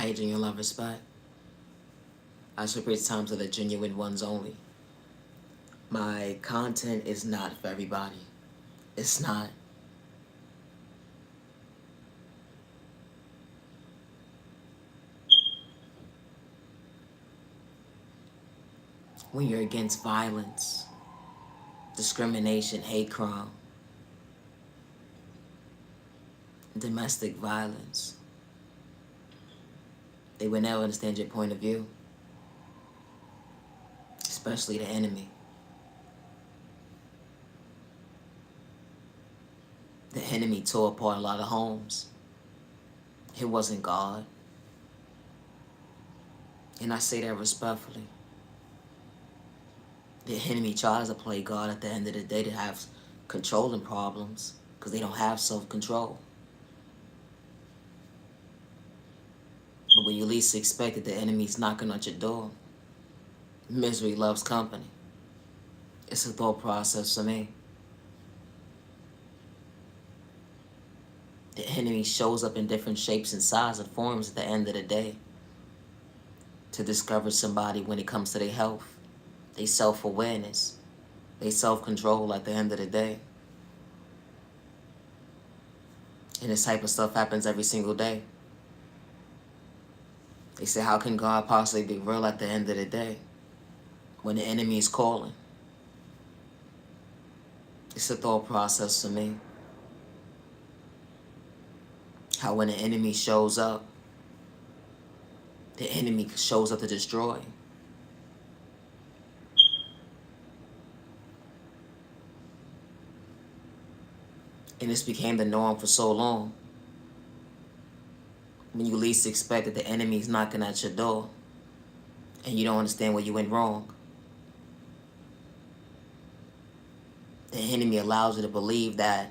I genuine love respect. I separate times of the genuine ones only. My content is not for everybody. It's not. When you're against violence, discrimination, hate crime, domestic violence, they would never understand your point of view, especially the enemy. The enemy tore apart a lot of homes. It wasn't God. And I say that respectfully. The enemy tries to play God at the end of the day to have controlling problems because they don't have self-control. But when you least expect it, the enemy's knocking at your door. Misery loves company. It's a thought process for me. The enemy shows up in different shapes and sizes and forms at the end of the day to discover somebody when it comes to their health, their self-awareness, their self-control at the end of the day. And this type of stuff happens every single day. They say, how can God possibly be real at the end of the day when the enemy is calling? It's a thought process for me. How when the enemy shows up, the enemy shows up to destroy. And this became the norm for so long. When you least expect it, the enemy's knocking at your door and you don't understand where you went wrong. The enemy allows you to believe that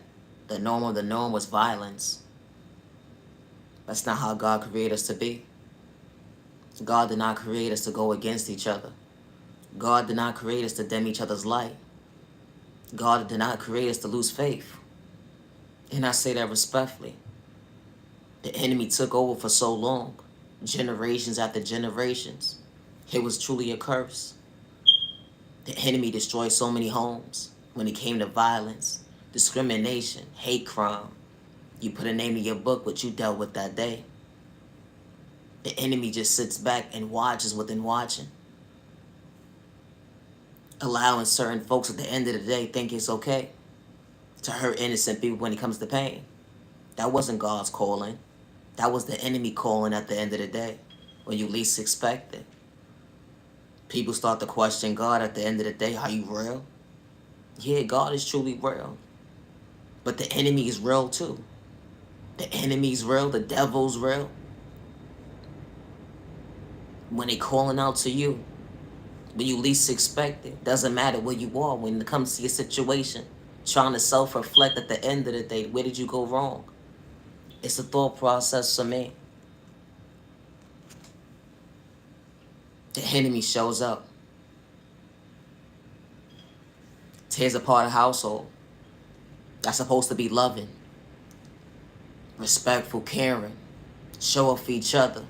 the norm of the norm was violence. That's not how God created us to be. God did not create us to go against each other. God did not create us to dim each other's light. God did not create us to lose faith. And I say that respectfully. The enemy took over for so long, generations after generations. It was truly a curse. The enemy destroyed so many homes when it came to violence, discrimination, hate crime. You put a name in your book what you dealt with that day. The enemy just sits back and watches within watching, allowing certain folks at the end of the day think it's okay to hurt innocent people when it comes to pain. That wasn't God's calling. That was the enemy calling at the end of the day when you least expect it. People start to question God at the end of the day. Are you real? Yeah, God is truly real. But the enemy is real too. The enemy's real. The devil's real. When they calling out to you, when you least expect it, doesn't matter where you are when it comes to your situation, trying to self-reflect at the end of the day, where did you go wrong? It's a thought process for me. The enemy shows up, tears apart a household that's supposed to be loving, respectful, caring, show up for each other,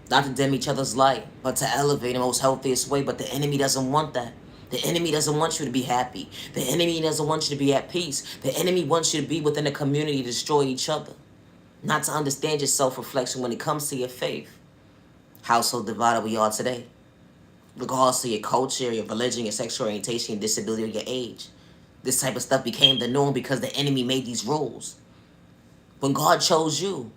not to dim each other's light, but to elevate in the most healthiest way. But the enemy doesn't want that. The enemy doesn't want you to be happy. The enemy doesn't want you to be at peace. The enemy wants you to be within a community to destroy each other, not to understand your self-reflection when it comes to your faith. How so divided we are today, regardless of your culture, your religion, your sexual orientation, your disability, or your age. This type of stuff became the norm because the enemy made these rules. When God chose you,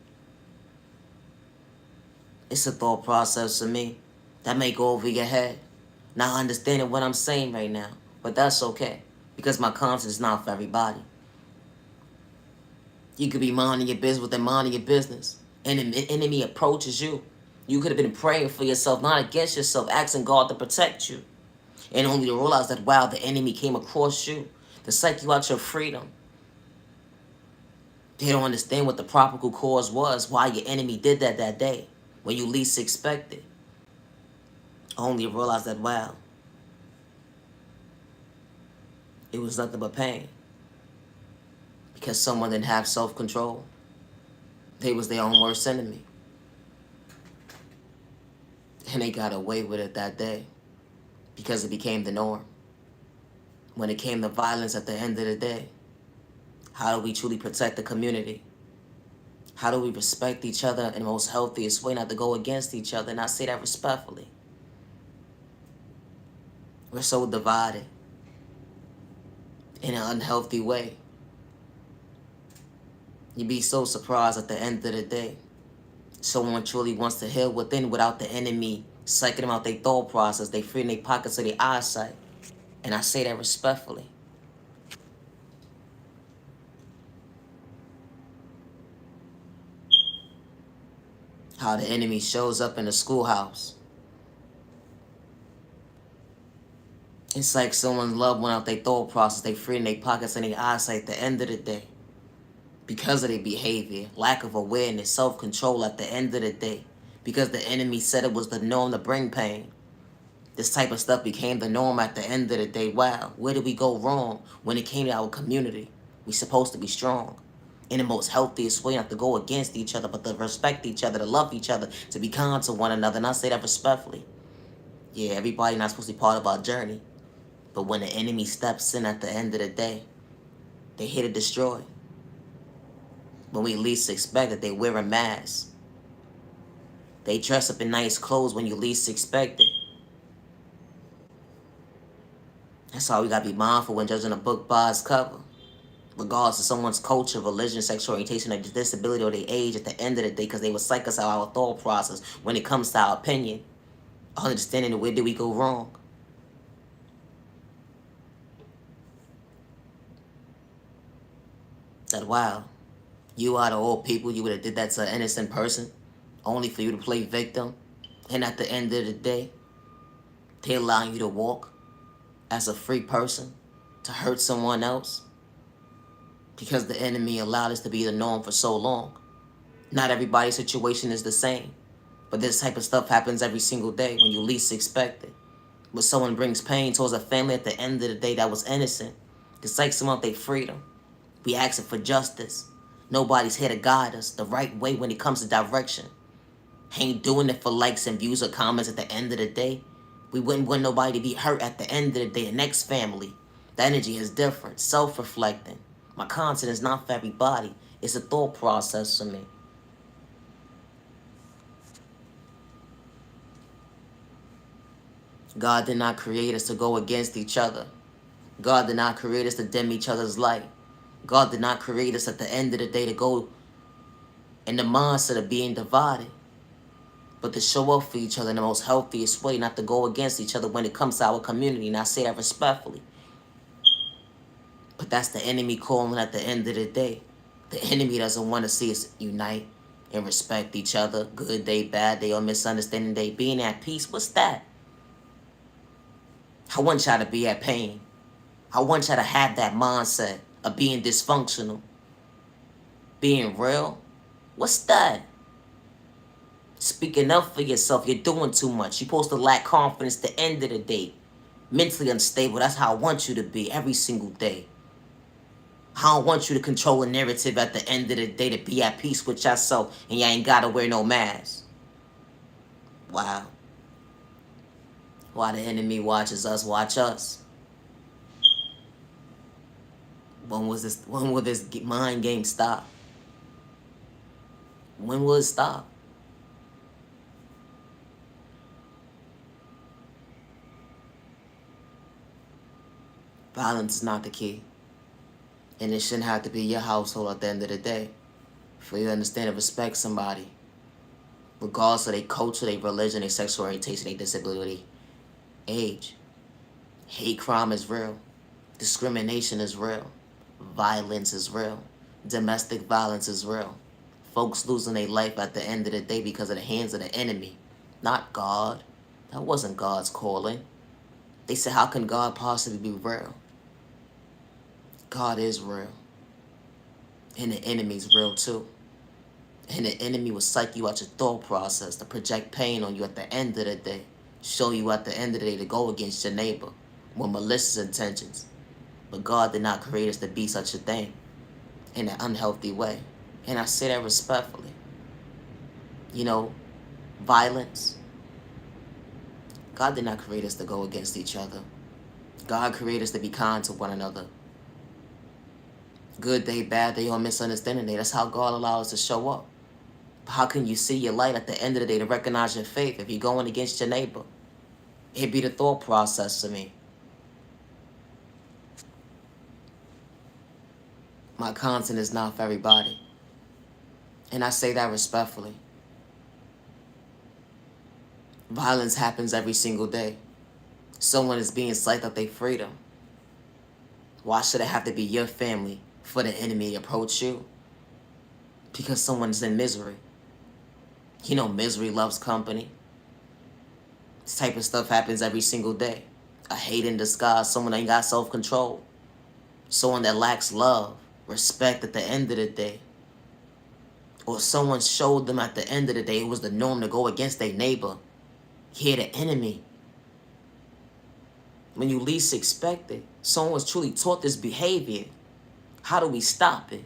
it's a thought process for me that may go over your head, not understanding what I'm saying right now. But that's okay, because my content is not for everybody. You could be minding your business within minding your business, and the enemy approaches you. You could have been praying for yourself, not against yourself, asking God to protect you. And only to realize that, wow, the enemy came across you to psych you out your freedom. They don't understand what the probable cause was, why your enemy did that day, when you least expected. Only to realize that, wow, it was nothing but pain. Because someone didn't have self-control. They was their own worst enemy. And they got away with it that day because it became the norm. When it came to violence at the end of the day, how do we truly protect the community? How do we respect each other in the most healthiest way, not to go against each other? And I say that respectfully. We're so divided in an unhealthy way. You'd be so surprised at the end of the day. Someone truly wants to heal within without the enemy psyching them out their thought process. They free in their pockets of their eyesight. And I say that respectfully. How the enemy shows up in the schoolhouse. It's like someone's loved one out their thought process. They free in their pockets and their eyesight at the end of the day. Because of their behavior, lack of awareness, self-control at the end of the day. Because the enemy said it was the norm to bring pain. This type of stuff became the norm at the end of the day. Wow, where did we go wrong when it came to our community? We're supposed to be strong. In the most healthiest way, not to go against each other, but to respect each other, to love each other, to be kind to one another. And I say that respectfully. Yeah, everybody not supposed to be part of our journey. But when the enemy steps in at the end of the day, they here to destroy. When we least expect it, they wear a mask. They dress up in nice clothes when you least expect it. That's why we gotta be mindful when judging a book by its cover. Regardless of someone's culture, religion, sexual orientation, or disability, or their age, at the end of the day, because they will psych us out our thought process when it comes to our opinion. Understanding where did we go wrong. That wow, you out of all people, you would have did that to an innocent person, only for you to play victim. And at the end of the day, they allowing you to walk as a free person to hurt someone else because the enemy allowed this to be the norm for so long. Not everybody's situation is the same, but this type of stuff happens every single day when you least expect it. When someone brings pain towards a family at the end of the day that was innocent, to psych someone out their freedom. We asking for justice. Nobody's here to guide us the right way when it comes to direction. Ain't doing it for likes and views or comments at the end of the day. We wouldn't want nobody to be hurt at the end of the day. The next family, the energy is different, self-reflecting. My content is not for everybody. It's a thought process for me. God did not create us to go against each other. God did not create us to dim each other's light. God did not create us at the end of the day to go in the mindset of being divided, but to show up for each other in the most healthiest way, not to go against each other when it comes to our community. And I say that respectfully. But that's the enemy calling at the end of the day. The enemy doesn't want to see us unite and respect each other. Good day, bad day, or misunderstanding day. Being at peace, what's that? I want y'all to be at pain. I want y'all to have that mindset of being dysfunctional. Being real, what's that? Speaking up for yourself, you're doing too much. You're supposed to lack confidence at the end of the day. Mentally unstable, that's how I want you to be every single day. I don't want you to control a narrative at the end of the day, to be at peace with yourself and you ain't gotta wear no mask. Wow. Why the enemy watches us, watch us. When will this mind game stop? When will it stop? Violence is not the key. And it shouldn't have to be your household at the end of the day for you to understand and respect somebody. Regardless of their culture, their religion, their sexual orientation, their disability, age. Hate crime is real. Discrimination is real. Violence is real. Domestic violence is real. Folks losing their life at the end of the day because of the hands of the enemy. Not God. That wasn't God's calling. They said, how can God possibly be real? God is real. And the enemy's real too. And the enemy will psych you out your thought process, to project pain on you at the end of the day. Show you at the end of the day to go against your neighbor with malicious intentions. But God did not create us to be such a thing in an unhealthy way. And I say that respectfully. You know, violence, God did not create us to go against each other. God created us to be kind to one another. Good day, bad day, or misunderstanding day. That's how God allows us to show up. How can you see your light at the end of the day to recognize your faith if you're going against your neighbor? It'd be the thought process to me. My content is not for everybody. And I say that respectfully. Violence happens every single day. Someone is being slighted of their freedom. Why should it have to be your family for the enemy to approach you? Because someone's in misery. You know, misery loves company. This type of stuff happens every single day. A hate in disguise, someone that ain't got self-control. Someone that lacks love, respect at the end of the day. Or someone showed them at the end of the day it was the norm to go against their neighbor. Here, the enemy. When you least expect it, someone was truly taught this behavior. How do we stop it?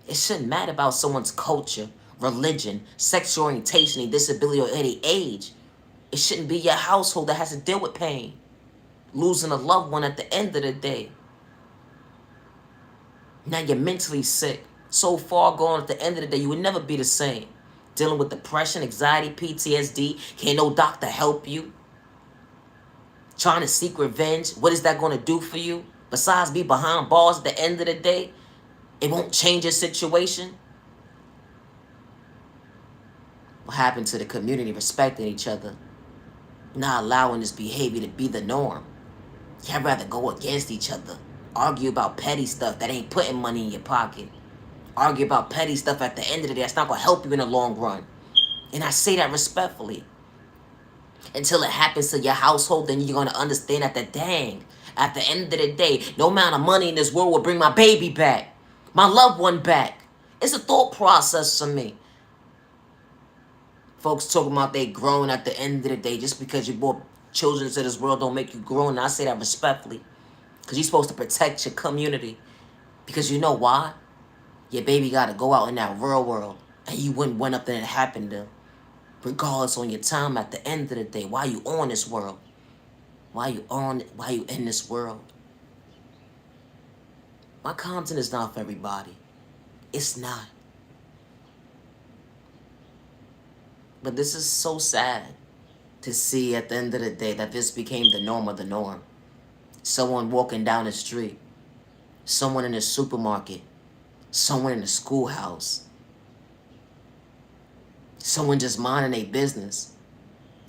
It shouldn't matter about someone's culture, religion, sexual orientation, disability, or any age. It shouldn't be your household that has to deal with pain. Losing a loved one at the end of the day. Now you're mentally sick. So far gone at the end of the day, you would never be the same. Dealing with depression, anxiety, PTSD. Can't no doctor help you. Trying to seek revenge. What is that going to do for you? Besides be behind bars at the end of the day, it won't change your situation. What happened to the community respecting each other? Not allowing this behavior to be the norm. Y'all rather go against each other. Argue about petty stuff that ain't putting money in your pocket. Argue about petty stuff at the end of the day that's not going to help you in the long run. And I say that respectfully. Until it happens to your household, then you're going to understand that at the end of the day, no amount of money in this world will bring my baby back. My loved one back. It's a thought process for me. Folks talking about they grown at the end of the day. Just because you brought children into this world don't make you grown. And I say that respectfully. Because you're supposed to protect your community. Because you know why? Your baby got to go out in that real world. And you wouldn't went up there and it happened to them. Regardless on your time at the end of the day. Why you on this world? Why you in this world? My content is not for everybody. It's not. But this is so sad to see at the end of the day that this became the norm of the norm. Someone walking down the street. Someone in a supermarket. Someone in a schoolhouse. Someone just minding their business.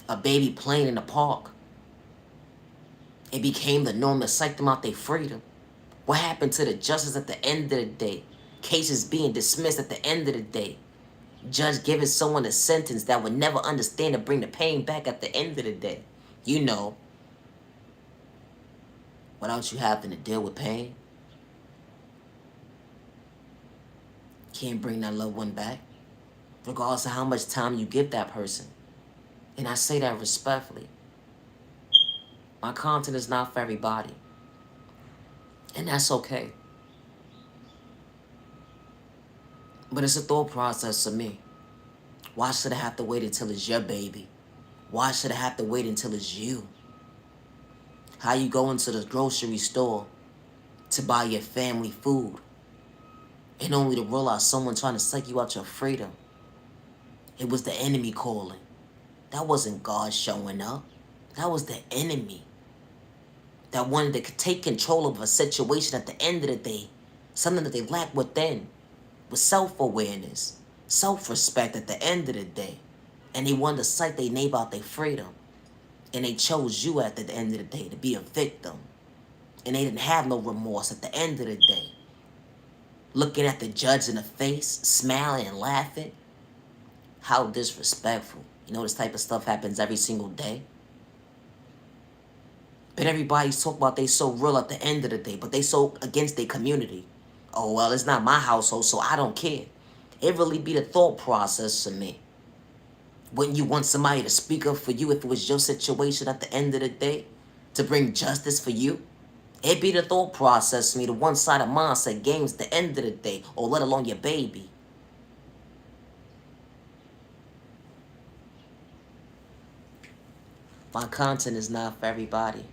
A baby playing in the park. It became the norm to psych them out their freedom. What happened to the justice at the end of the day? Cases being dismissed at the end of the day. Judge giving someone a sentence that would never understand to bring the pain back at the end of the day. You know. Without you having to deal with pain. Can't bring that loved one back. Regardless of how much time you give that person. And I say that respectfully. My content is not for everybody. And that's okay. But it's a thought process for me. Why should I have to wait until it's your baby? Why should I have to wait until it's you? How you go into the grocery store to buy your family food and only to realize someone trying to suck you out your freedom. It was the enemy calling. That wasn't God showing up. That was the enemy that wanted to take control of a situation at the end of the day. Something that they lacked within was self-awareness, self-respect at the end of the day. And they wanted to psych their neighbor out their freedom. And they chose you at the end of the day to be a victim. And they didn't have no remorse at the end of the day. Looking at the judge in the face, smiling and laughing. How disrespectful. You know, this type of stuff happens every single day. But everybody's talking about they so real at the end of the day, but they so against their community. Oh, well, it's not my household, so I don't care. It really be the thought process for me. Wouldn't you want somebody to speak up for you if it was your situation at the end of the day? To bring justice for you? It'd be the thought process for me, the one-sided mindset games at the end of the day, or let alone your baby. My content is not for everybody.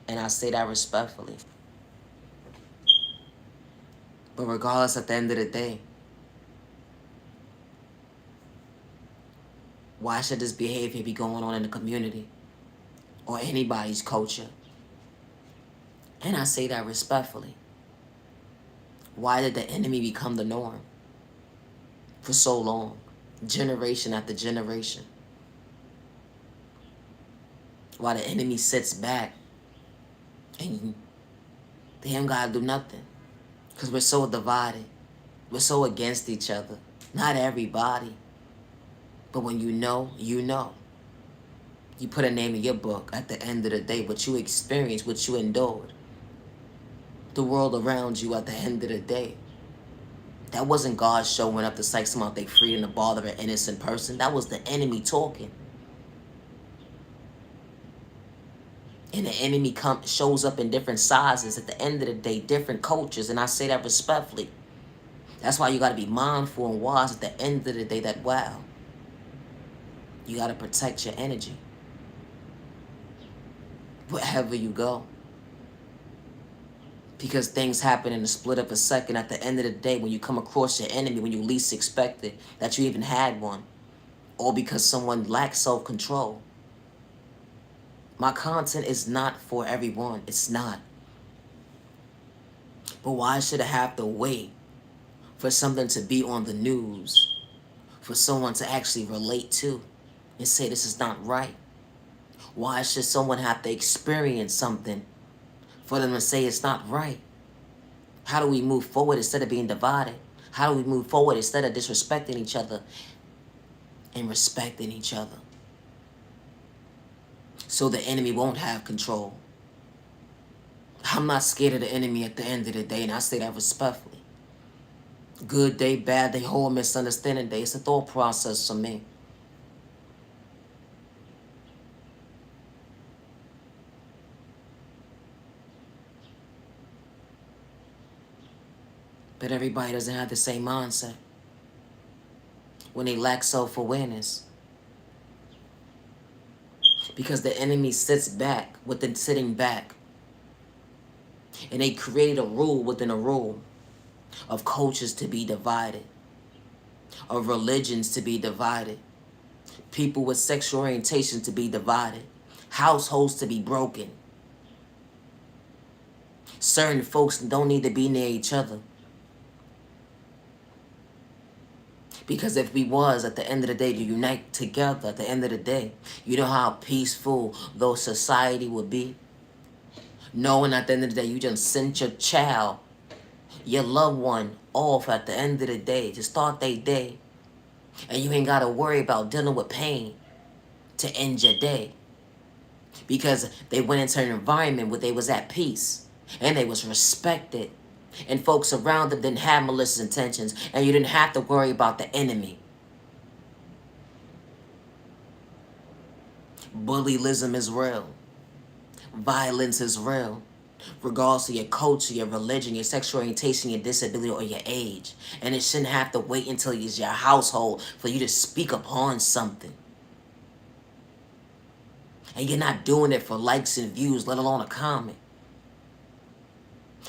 And I say that respectfully. But regardless, at the end of the day, why should this behavior be going on in the community or anybody's culture? And I say that respectfully. Why did the enemy become the norm for so long, generation after generation? Why the enemy sits back and they ain't gotta do nothing? Because we're so divided. We're so against each other. Not everybody. But when you know, you know. You put a name in your book at the end of the day, what you experienced, what you endured. The world around you at the end of the day. That wasn't God showing up to psych someone out they freedom to bother an innocent person. That was the enemy talking. And the enemy shows up in different sizes at the end of the day, different cultures. And I say that respectfully. That's why you got to be mindful and wise at the end of the day that, wow, you got to protect your energy wherever you go. Because things happen in the split of a second. At the end of the day, when you come across your enemy, when you least expect it, that you even had one, or because someone lacks self-control. My content is not for everyone. It's not. But why should I have to wait for something to be on the news, for someone to actually relate to and say this is not right? Why should someone have to experience something for them to say it's not right? How do we move forward instead of being divided? How do we move forward instead of disrespecting each other and respecting each other? So the enemy won't have control. I'm not scared of the enemy at the end of the day, and I say that respectfully. Good day, bad day, whole misunderstanding day. It's a thought process for me. But everybody doesn't have the same mindset. When they lack self-awareness. Because the enemy sits back within sitting back. And they create a rule within a rule of cultures to be divided, of religions to be divided, people with sexual orientation to be divided, households to be broken. Certain folks don't need to be near each other. Because if we was, at the end of the day, to unite together, at the end of the day, you know how peaceful though society would be? Knowing at the end of the day, you just sent your child, your loved one, off at the end of the day to start their day. And you ain't got to worry about dealing with pain to end your day. Because they went into an environment where they was at peace. And they was respected. And folks around them didn't have malicious intentions. And you didn't have to worry about the enemy. Bullyism is real. Violence is real. Regardless of your culture, your religion, your sexual orientation, your disability, or your age. And it shouldn't have to wait until it's your household for you to speak upon something. And you're not doing it for likes and views, let alone a comment.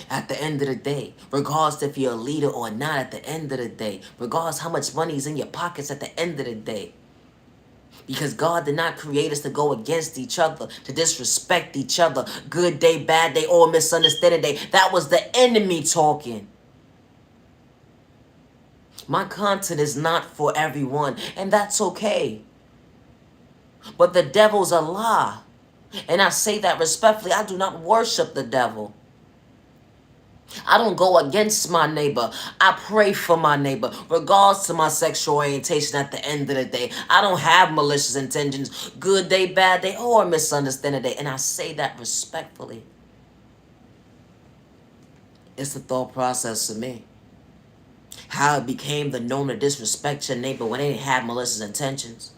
At the end of the day, regardless if you're a leader or not, at the end of the day, regardless how much money is in your pockets at the end of the day. Because God did not create us to go against each other, to disrespect each other. Good day, bad day, or misunderstanding day. That was the enemy talking. My content is not for everyone, and that's okay. But the devil's a lie. And I say that respectfully. I do not worship the devil. I don't go against my neighbor. I pray for my neighbor, regardless to my sexual orientation at the end of the day. I don't have malicious intentions, good day, bad day, or misunderstanding day. And I say that respectfully. It's the thought process for me. How it became the norm to disrespect your neighbor when they didn't have malicious intentions.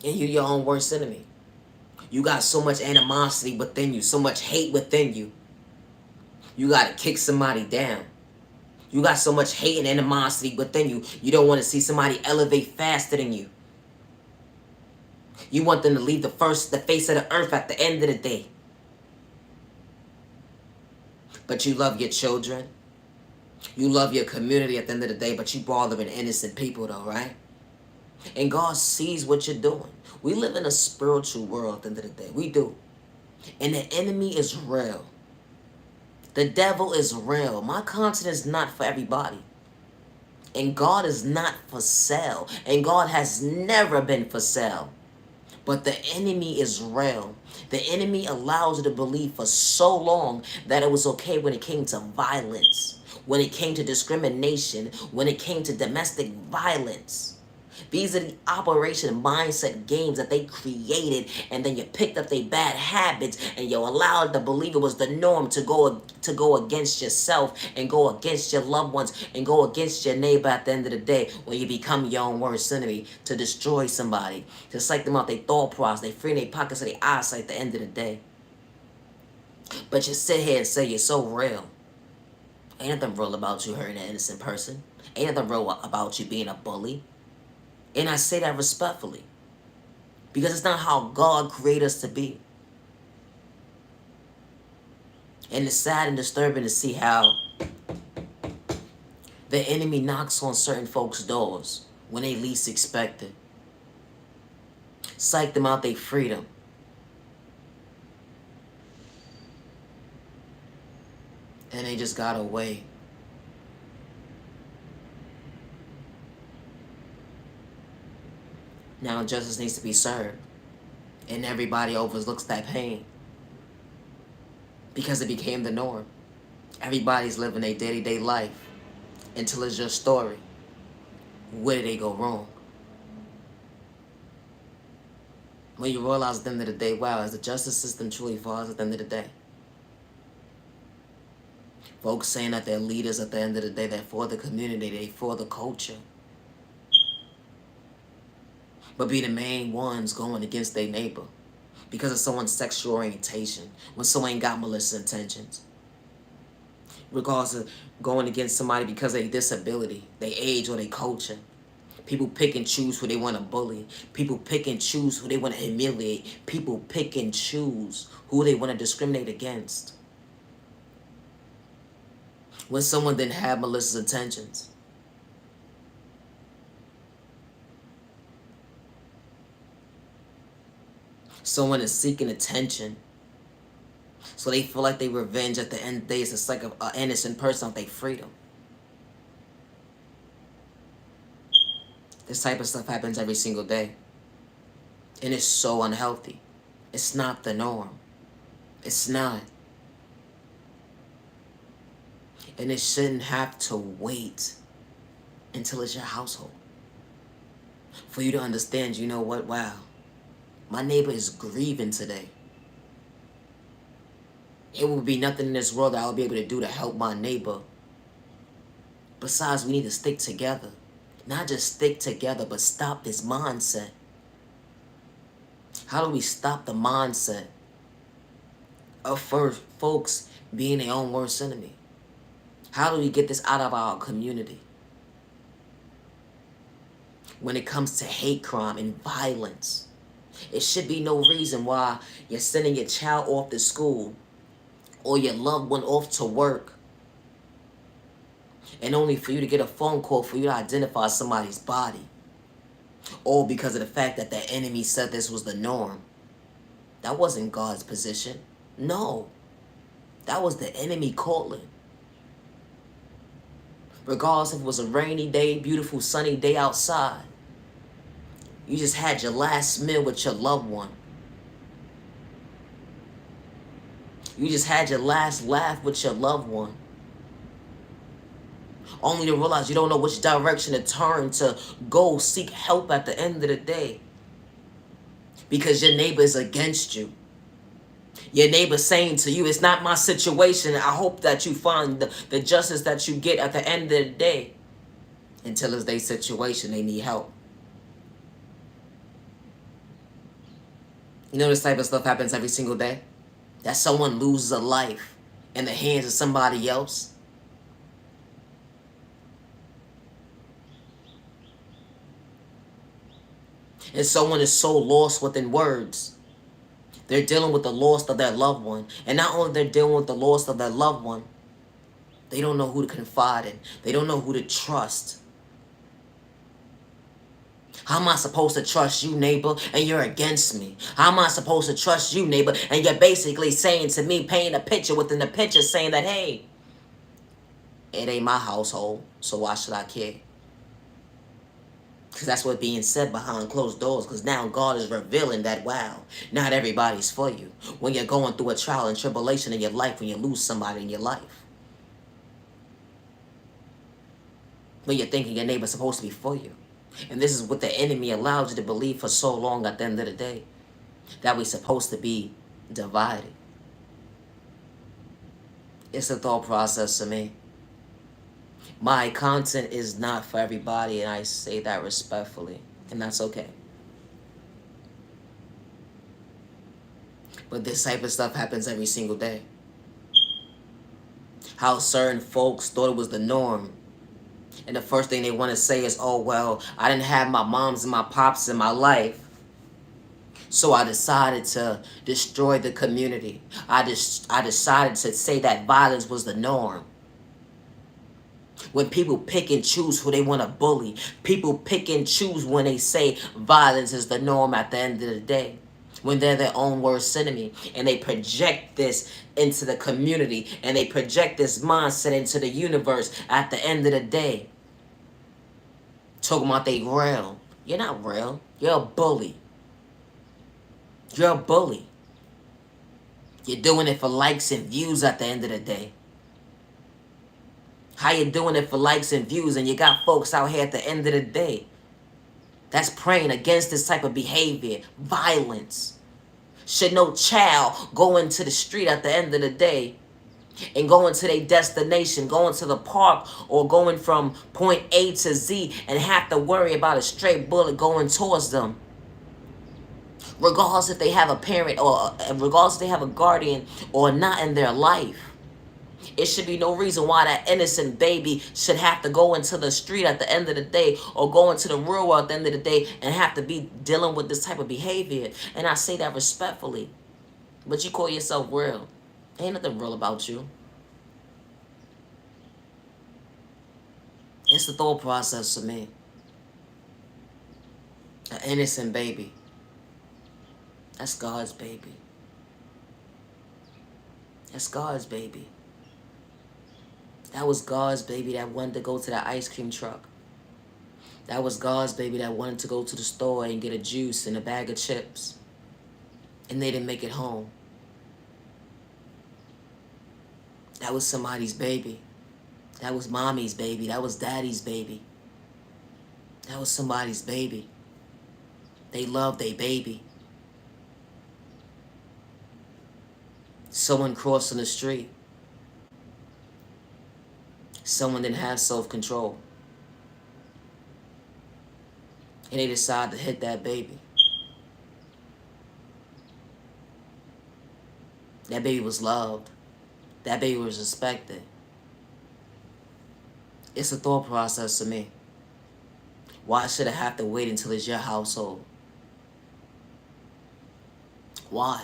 And you're your own worst enemy. You got so much animosity within you, so much hate within you. You got to kick somebody down. You got so much hate and animosity within you, you don't want to see somebody elevate faster than you. You want them to leave the face of the earth at the end of the day. But you love your children. You love your community at the end of the day, but you bothering innocent people though, right? And God sees what you're doing. We live in a spiritual world at the end of the day. We do. And the enemy is real. The devil is real. My content is not for everybody. And God is not for sale. And God has never been for sale. But the enemy is real. The enemy allows you to believe for so long that it was okay when it came to violence, when it came to discrimination, when it came to domestic violence. These are the operation mindset games that they created, and then you picked up their bad habits and you allowed to believe it was the norm to go against yourself and go against your loved ones and go against your neighbor at the end of the day, when you become your own worst enemy, to destroy somebody, to psych them out their thought process, they free their pockets of their eyesight at the end of the day. But you sit here and say you're so real. Ain't nothing real about you hurting an innocent person. Ain't nothing real about you being a bully. And I say that respectfully, because it's not how God created us to be. And it's sad and disturbing to see how the enemy knocks on certain folks' doors when they least expect it. Psych them out their freedom. And they just got away. Now justice needs to be served. And everybody overlooks that pain, because it became the norm. Everybody's living their day-to-day life until it's your story. Where did they go wrong? When you realize at the end of the day, wow, is the justice system truly false at the end of the day? Folks saying that they're leaders at the end of the day, they're for the community, they're for the culture. But be the main ones going against their neighbor because of someone's sexual orientation, when someone ain't got malicious intentions. Regardless of going against somebody because of their disability, their age, or their culture. People pick and choose who they want to bully. People pick and choose who they want to humiliate. People pick and choose who they want to discriminate against. When someone didn't have malicious intentions. Someone is seeking attention, so they feel like they revenge at the end of the day. It's just like an innocent person of their freedom. This type of stuff happens every single day. And it's so unhealthy. It's not the norm. It's not. And it shouldn't have to wait until it's your household for you to understand, you know what, wow, my neighbor is grieving today. It will be nothing in this world that I'll be able to do to help my neighbor. Besides, we need to stick together. Not just stick together, but stop this mindset. How do we stop the mindset of folks being their own worst enemy? How do we get this out of our community? When it comes to hate crime and violence, it should be no reason why you're sending your child off to school or your loved one off to work, and only for you to get a phone call for you to identify somebody's body. All because of the fact that the enemy said this was the norm. That wasn't God's position. No. That was the enemy calling. Regardless if it was a rainy day, beautiful sunny day outside, you just had your last meal with your loved one. You just had your last laugh with your loved one. Only to realize you don't know which direction to turn to go seek help at the end of the day. Because your neighbor is against you. Your neighbor saying to you, it's not my situation. I hope that you find the justice that you get at the end of the day. Until it's their situation, they need help. You know this type of stuff happens every single day? That someone loses a life in the hands of somebody else. And someone is so lost within words. They're dealing with the loss of their loved one. And not only they're dealing with the loss of their loved one, they don't know who to confide in. They don't know who to trust. How am I supposed to trust you, neighbor, and you're against me? How am I supposed to trust you, neighbor, and you're basically saying to me, painting a picture within the picture, saying that, hey, it ain't my household, so why should I care? Because that's what's being said behind closed doors. Because now God is revealing that, wow, not everybody's for you. When you're going through a trial and tribulation in your life, when you lose somebody in your life. When you're thinking your neighbor's supposed to be for you. And this is what the enemy allows you to believe for so long at the end of the day. That we're supposed to be divided. It's a thought process to me. My content is not for everybody, and I say that respectfully. And that's okay. But this type of stuff happens every single day. How certain folks thought it was the norm. And the first thing they want to say is, oh, well, I didn't have my moms and my pops in my life. So I decided to destroy the community. I decided to say that violence was the norm. When people pick and choose who they want to bully, people pick and choose when they say violence is the norm at the end of the day. When they're their own worst enemy. And they project this into the community. And they project this mindset into the universe at the end of the day. Talking about they real. You're not real. You're a bully. You're a bully. You're doing it for likes and views at the end of the day. How you doing it for likes and views, and you got folks out here at the end of the day that's praying against this type of behavior, violence. Should no child go into the street at the end of the day and going to their destination, going to the park, or going from point A to Z and have to worry about a stray bullet going towards them? Regardless if they have a parent or regardless if they have a guardian or not in their life. It should be no reason why that innocent baby should have to go into the street at the end of the day or go into the real world at the end of the day and have to be dealing with this type of behavior. And I say that respectfully. But you call yourself real. Ain't nothing real about you. It's the thought process to me. An innocent baby. That's God's baby. That's God's baby. That was God's baby that wanted to go to the ice cream truck. That was God's baby that wanted to go to the store and get a juice and a bag of chips. And they didn't make it home. That was somebody's baby. That was mommy's baby. That was daddy's baby. That was somebody's baby. They loved their baby. Someone crossing the street. Someone didn't have self-control. And they decided to hit that baby. That baby was loved. That baby was respected. It's a thought process to me. Why should I have to wait until it's your household? Why?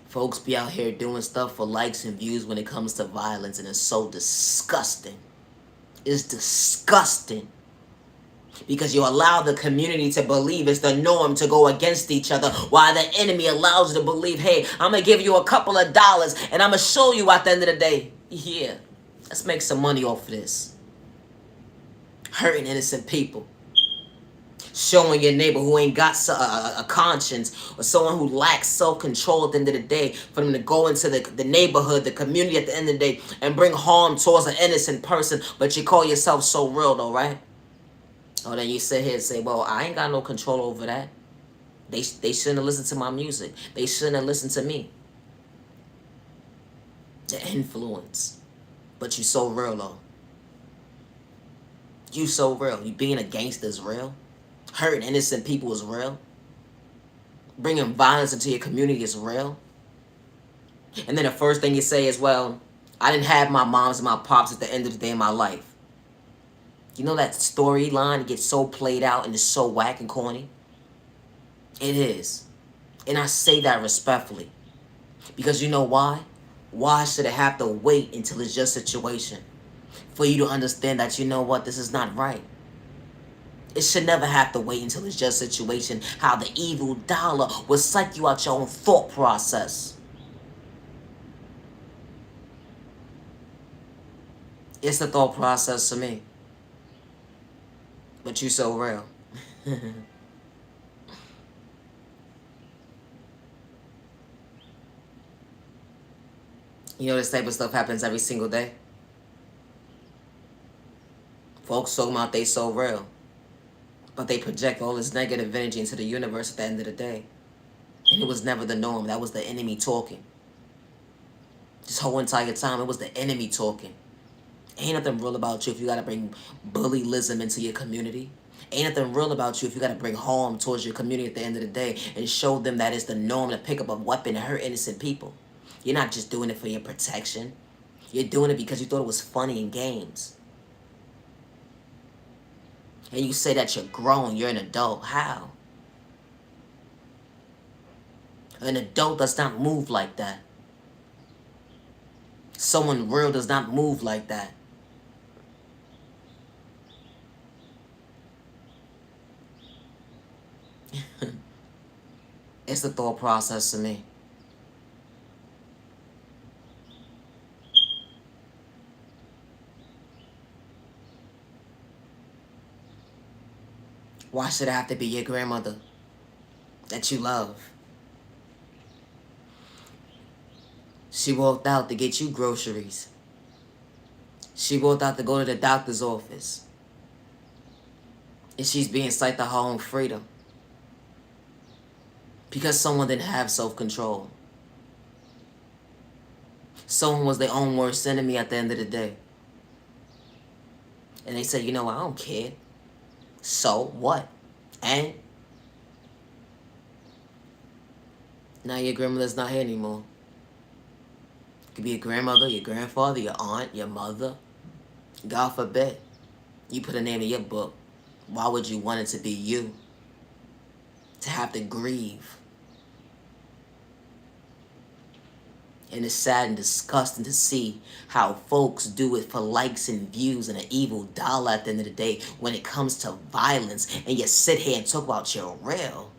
Folks be out here doing stuff for likes and views when it comes to violence, and it's so disgusting. It's disgusting. Because you allow the community to believe it's the norm to go against each other, while the enemy allows you to believe, hey, I'm going to give you a couple of dollars, and I'm going to show you at the end of the day, yeah, let's make some money off of this. Hurting innocent people. Showing your neighbor who ain't got a conscience, or someone who lacks self-control at the end of the day, for them to go into the neighborhood, the community at the end of the day, and bring harm towards an innocent person, but you call yourself so real though, right? Oh, then you sit here and say, well, I ain't got no control over that. They shouldn't have listened to my music. They shouldn't have listened to me. The influence. But you so real though. You so real. You being a gangster is real. Hurting innocent people is real. Bringing violence into your community is real. And then the first thing you say is, well, I didn't have my moms and my pops at the end of the day in my life. You know that storyline gets so played out and is so whack and corny? It is. And I say that respectfully. Because you know why? Why should it have to wait until it's your situation for you to understand that, you know what, this is not right? It should never have to wait until it's your situation. How the evil dollar will psych you out your own thought process. It's the thought process to me. But you so real. You know this type of stuff happens every single day. Folks talking about they so real. But they project all this negative energy into the universe at the end of the day. And it was never the norm. That was the enemy talking. This whole entire time, it was the enemy talking. Ain't nothing real about you if you gotta bring bullyism into your community. Ain't nothing real about you if you gotta bring harm towards your community at the end of the day and show them that it's the norm to pick up a weapon and hurt innocent people. You're not just doing it for your protection. You're doing it because you thought it was funny in games. And you say that you're grown, you're an adult. How? An adult does not move like that. Someone real does not move like that. It's the thought process to me. Why should it have to be your grandmother that you love? She walked out to get you groceries. She walked out to go to the doctor's office. And she's being psyched out her own freedom. Because someone didn't have self-control. Someone was their own worst enemy at the end of the day. And they said, you know what, I don't care. So what? And now your grandmother's not here anymore. It could be your grandmother, your grandfather, your aunt, your mother. God forbid. You put a name in your book. Why would you want it to be you? To have to grieve. And it's sad and disgusting to see how folks do it for likes and views and an evil dollar at the end of the day when it comes to violence. And you sit here and talk about you're real.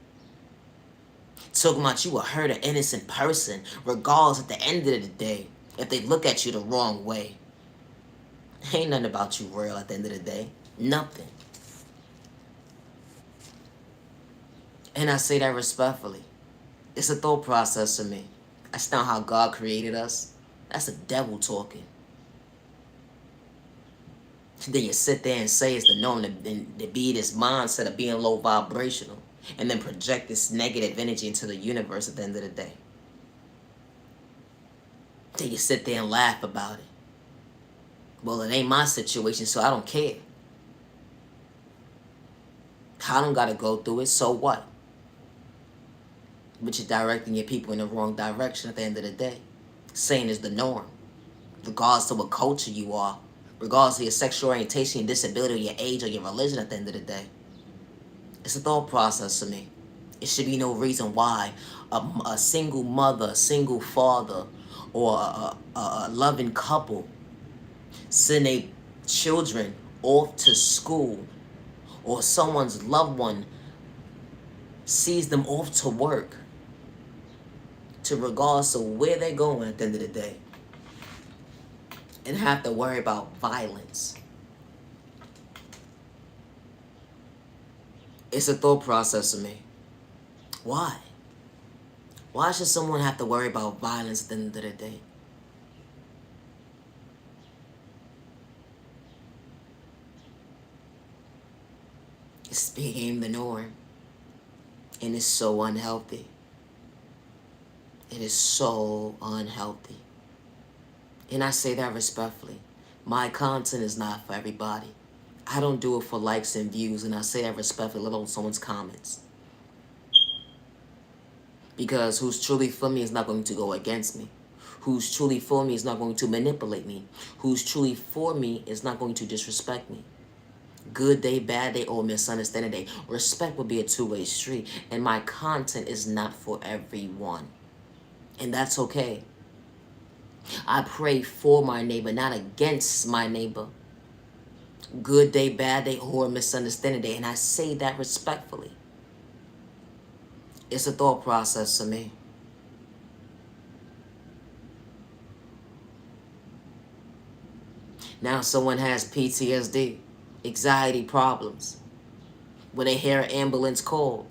Talking about you a hurt an innocent person, regardless at the end of the day, if they look at you the wrong way. Ain't nothing about you real at the end of the day. Nothing. And I say that respectfully. It's a thought process to me. That's not how God created us. That's the devil talking. Then you sit there and say it's the norm to be this mindset of being low vibrational. And then project this negative energy into the universe at the end of the day. Then you sit there and laugh about it. Well, it ain't my situation, so I don't care. I don't gotta go through it, so what? But you're directing your people in the wrong direction at the end of the day. Saying is the norm. Regardless of what culture you are. Regardless of your sexual orientation, your disability, or your age, or your religion at the end of the day. It's a thought process to me. It should be no reason why a single mother, a single father, or a loving couple send their children off to school, or someone's loved one sees them off to work, to regardless of where they're going at the end of the day, and have to worry about violence. It's a thought process to me. Why? Why should someone have to worry about violence at the end of the day? It's became the norm. And it's so unhealthy. It is so unhealthy. And I say that respectfully. My content is not for everybody. I don't do it for likes and views, and I say that respectfully, let alone someone's comments. Because who's truly for me is not going to go against me. Who's truly for me is not going to manipulate me. Who's truly for me is not going to disrespect me. Good day, bad day, or misunderstanding day. Respect will be a two-way street, and my content is not for everyone. And that's okay. I pray for my neighbor, not against my neighbor. Good day, bad day, or misunderstanding day. And I say that respectfully. It's a thought process to me. Now someone has PTSD, anxiety problems. When they hear an ambulance call,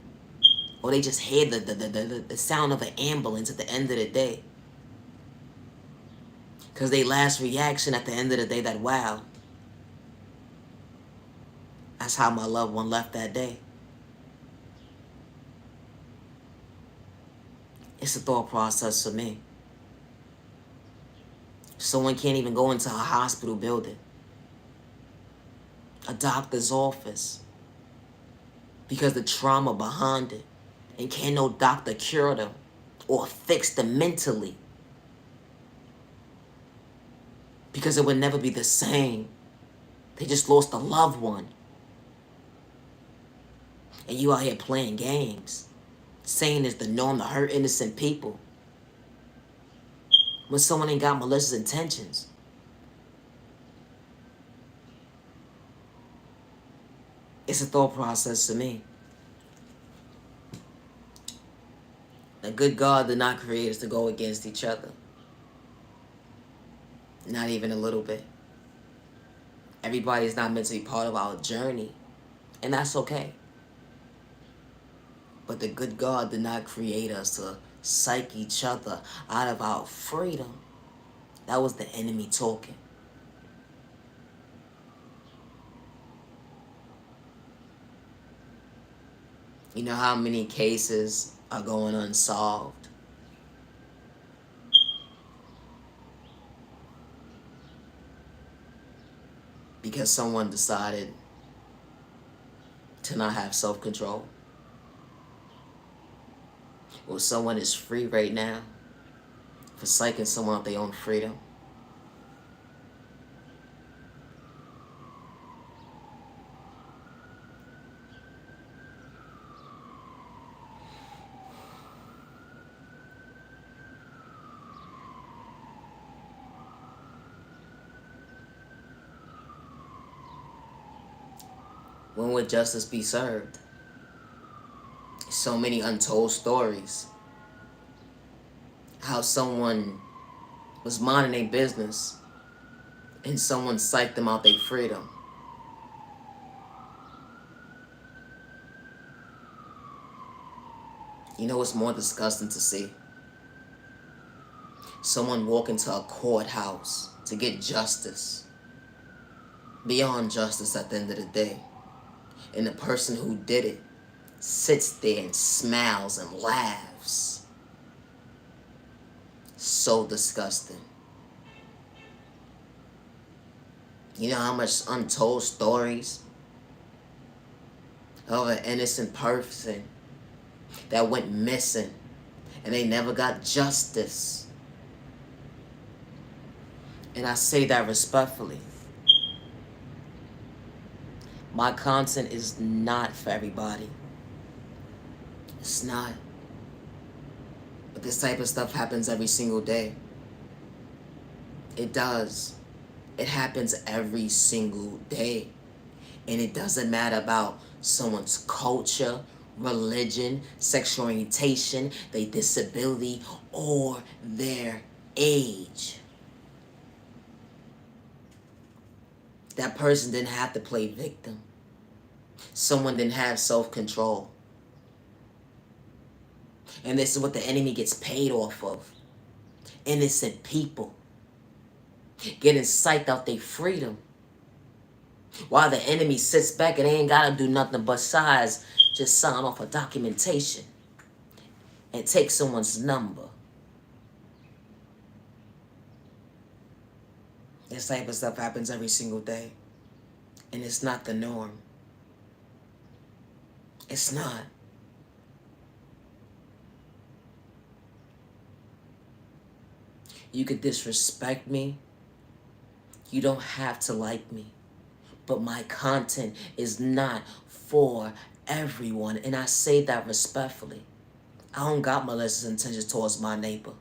or they just hear the sound of an ambulance at the end of the day. Because they last reaction at the end of the day that, wow, that's how my loved one left that day. It's a thought process for me. Someone can't even go into a hospital building, a doctor's office, because the trauma behind it. And can no doctor cure them or fix them mentally. Because it would never be the same. They just lost a loved one. And you out here playing games, saying it's the norm to hurt innocent people, when someone ain't got malicious intentions. It's a thought process to me. The good God did not create us to go against each other. Not even a little bit. Everybody is not meant to be part of our journey. And that's okay. But the good God did not create us to psych each other out of our freedom. That was the enemy talking. You know how many cases are going unsolved? Because someone decided to not have self-control. Or someone is free right now for psyching someone out their own freedom. When would justice be served? So many untold stories. How someone was minding their business and someone psyched them out their freedom. You know what's more disgusting to see? Someone walk into a courthouse to get justice. Beyond justice at the end of the day. And the person who did it sits there and smiles and laughs. So disgusting. You know how much untold stories of an innocent person that went missing and they never got justice. And I say that respectfully. My content is not for everybody. It's not. But this type of stuff happens every single day. It does. It happens every single day. And it doesn't matter about someone's culture, religion, sexual orientation, their disability, or their age. That person didn't have to play victim. Someone didn't have self-control. And this is what the enemy gets paid off of. Innocent people getting psyched out their freedom. While the enemy sits back and they ain't got to do nothing besides just sign off a documentation and take someone's number. This type of stuff happens every single day. And it's not the norm. It's not. You could disrespect me. You don't have to like me. but my content is not for everyone. And I say that respectfully. I don't got malicious intentions towards my neighbor.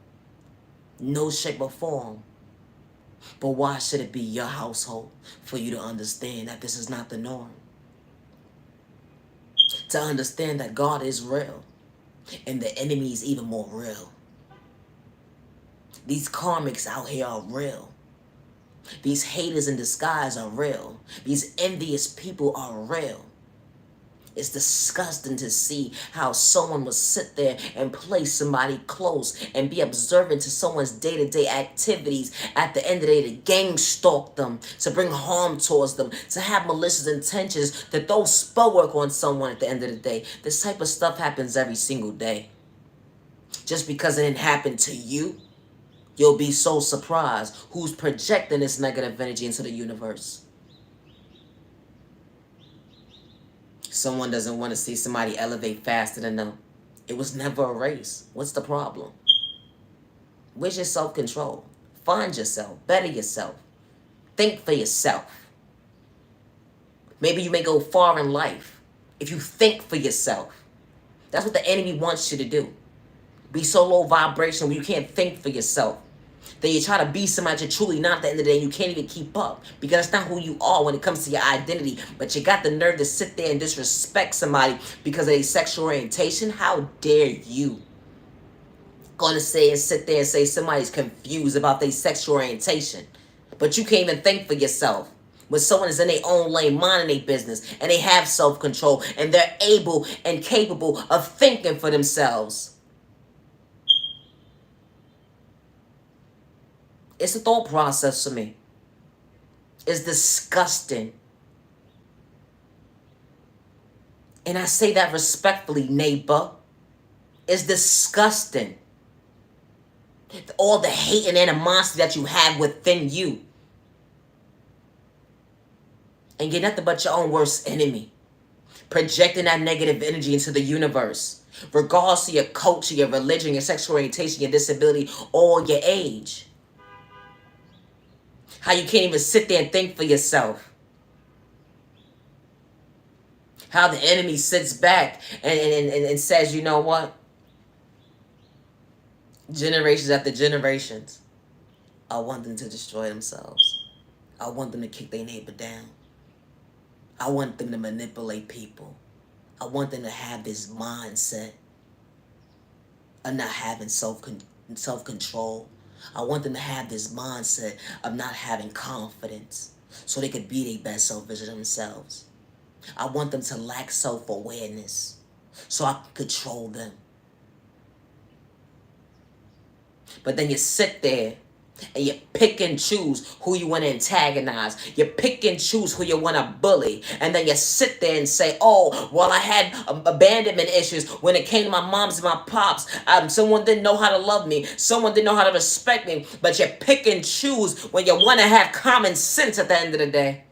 No shape or form. But why should it be your household for you to understand that this is not the norm? To understand that God is real and the enemy is even more real. These karmics out here are real. These haters in disguise are real. These envious people are real. It's disgusting to see how someone will sit there and play somebody close and be observant to someone's day-to-day activities. At the end of the day, to gang stalk them, to bring harm towards them, to have malicious intentions, to throw spell work on someone at the end of the day. This type of stuff happens every single day. Just because it didn't happen to you, you'll be so surprised who's projecting this negative energy into the universe. Someone doesn't want to see somebody elevate faster than them. It was never a race. What's the problem? Where's your self-control? Find yourself. Better yourself. Think for yourself. Maybe you may go far in life if you think for yourself. That's what the enemy wants you to do. Be so low vibration where you can't think for yourself. Then you try to be somebody you're truly not at the end of the day, and you can't even keep up because that's not who you are when it comes to your identity. But you got the nerve to sit there and disrespect somebody because of their sexual orientation. How dare you? Gonna say and sit there and say somebody's confused about their sexual orientation, but you can't even think for yourself. When someone is in their own lane, minding their business, and they have self-control, and they're able and capable of thinking for themselves. It's a thought process for me. It's disgusting. And I say that respectfully, neighbor. It's disgusting. All the hate and animosity that you have within you. And you're nothing but your own worst enemy. Projecting that negative energy into the universe. Regardless of your culture, your religion, your sexual orientation, your disability, or your age. How you can't even sit there and think for yourself. How the enemy sits back and says, you know what? Generations after generations, I want them to destroy themselves. I want them to kick their neighbor down. I want them to manipulate people. I want them to have this mindset of not having self-control. I want them to have this mindset of not having confidence so they could be their best self version of themselves. I want them to lack self-awareness so I can control them. But then you sit there and you pick and choose who you want to antagonize. You pick and choose who you want to bully. And then you sit there and say, oh, well, I had abandonment issues when it came to my moms and my pops. Someone didn't know how to love me. Someone didn't know how to respect me. But you pick and choose when you want to have common sense at the end of the day.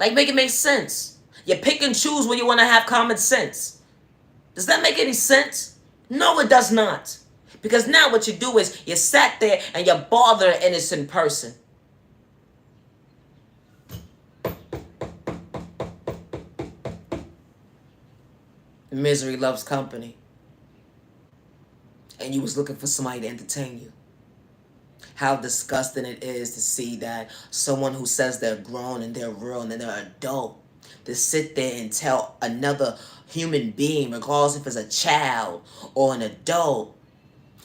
Like, make it make sense. You pick and choose when you want to have common sense. Does that make any sense? No, it does not. Because now what you do is you sat there and you bother an innocent person. Misery loves company. And you was looking for somebody to entertain you. How disgusting it is to see that someone who says they're grown and they're real and they're adult, to sit there and tell another human being, regardless if it's a child or an adult,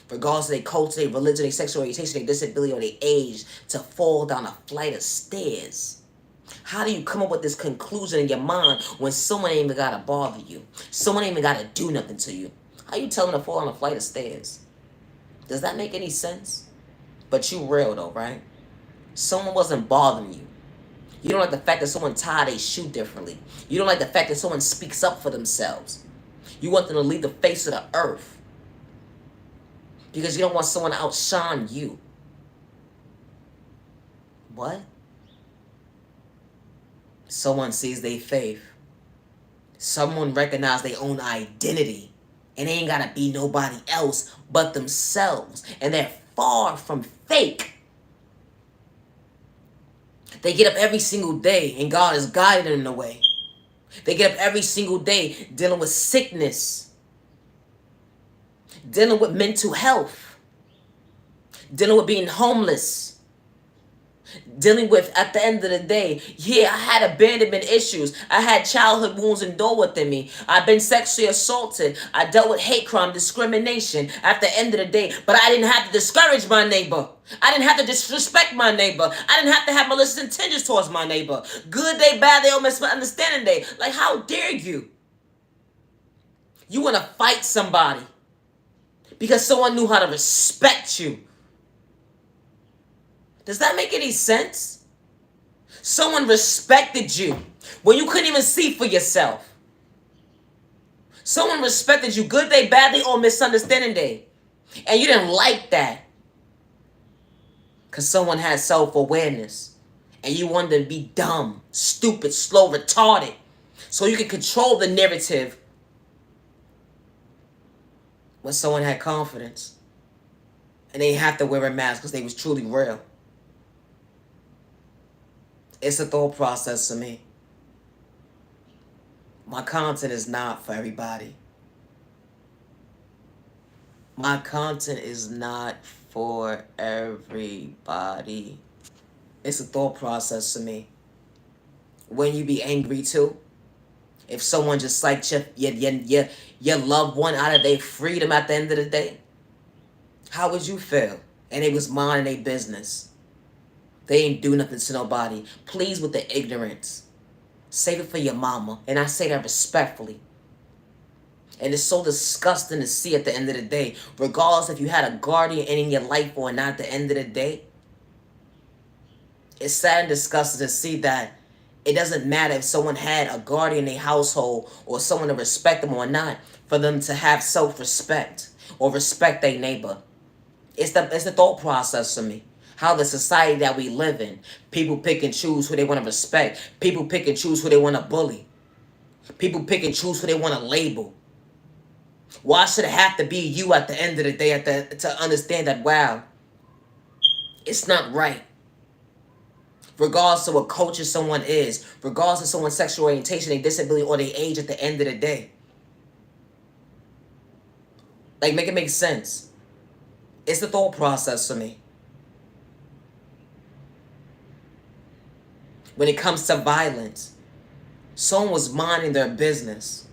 regardless of their culture, their religion, their sexual orientation, their disability, or their age, to fall down a flight of stairs. How do you come up with this conclusion in your mind when someone ain't even gotta bother you? Someone ain't even gotta do nothing to you. How you tell them to fall down a flight of stairs? Does that make any sense? But you real though, right? Someone wasn't bothering you. You don't like the fact that someone tied their shoe differently. You don't like the fact that someone speaks up for themselves. You want them to leave the face of the earth. Because you don't want someone to outshine you. What? Someone sees their faith. Someone recognizes their own identity. And they ain't gotta be nobody else but themselves. And they're far from fake. They get up every single day and God is guiding them in a way. They get up every single day dealing with sickness, dealing with mental health, dealing with being homeless, dealing with, at the end of the day, yeah, I had abandonment issues. I had childhood wounds endured within me. I've been sexually assaulted. I dealt with hate crime, discrimination at the end of the day. But I didn't have to discourage my neighbor. I didn't have to disrespect my neighbor. I didn't have to have malicious intentions towards my neighbor. Good day, bad day, or misunderstanding day. Like, how dare you? You want to fight somebody because someone knew how to respect you. Does that make any sense? Someone respected you when you couldn't even see for yourself. Someone respected you, good day, bad day, or misunderstanding day. And you didn't like that. Because someone had self-awareness. And you wanted to be dumb, stupid, slow, retarded. So you could control the narrative. When someone had confidence. And they didn't have to wear a mask because they was truly real. It's a thought process to me. My content is not for everybody. My content is not for everybody. It's a thought process to me. When you be angry too, if someone just like your loved one out of their freedom at the end of the day, how would you feel? And it was minding their business. They ain't do nothing to nobody. Please with the ignorance. Save it for your mama. And I say that respectfully. And it's so disgusting to see at the end of the day. Regardless if you had a guardian in your life or not, at the end of the day. It's sad and disgusting to see that it doesn't matter if someone had a guardian in their household or someone to respect them or not. For them to have self-respect or respect their neighbor. It's the thought process for me. How the society that we live in. People pick and choose who they want to respect. People pick and choose who they want to bully. People pick and choose who they want to label. Why should it have to be you at the end of the day to understand that, wow, it's not right. Regardless of what culture someone is. Regardless of someone's sexual orientation, their disability, or their age at the end of the day. Like, make it make sense. It's the thought process for me. When it comes to violence, someone was minding their business.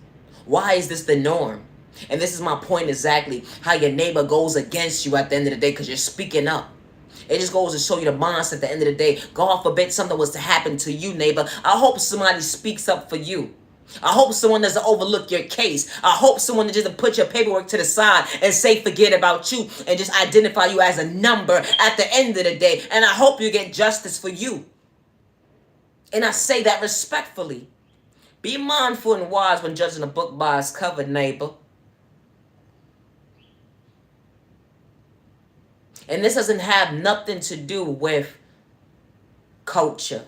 Why is this the norm? And this is my point exactly. How your neighbor goes against you at the end of the day because you're speaking up. It just goes to show you the mindset at the end of the day. God forbid something was to happen to you, neighbor. I hope somebody speaks up for you. I hope someone doesn't overlook your case. I hope someone doesn't put your paperwork to the side and say forget about you and just identify you as a number at the end of the day. And I hope you get justice for you. And I say that respectfully. Be mindful and wise when judging a book by its cover, neighbor. And this doesn't have nothing to do with culture,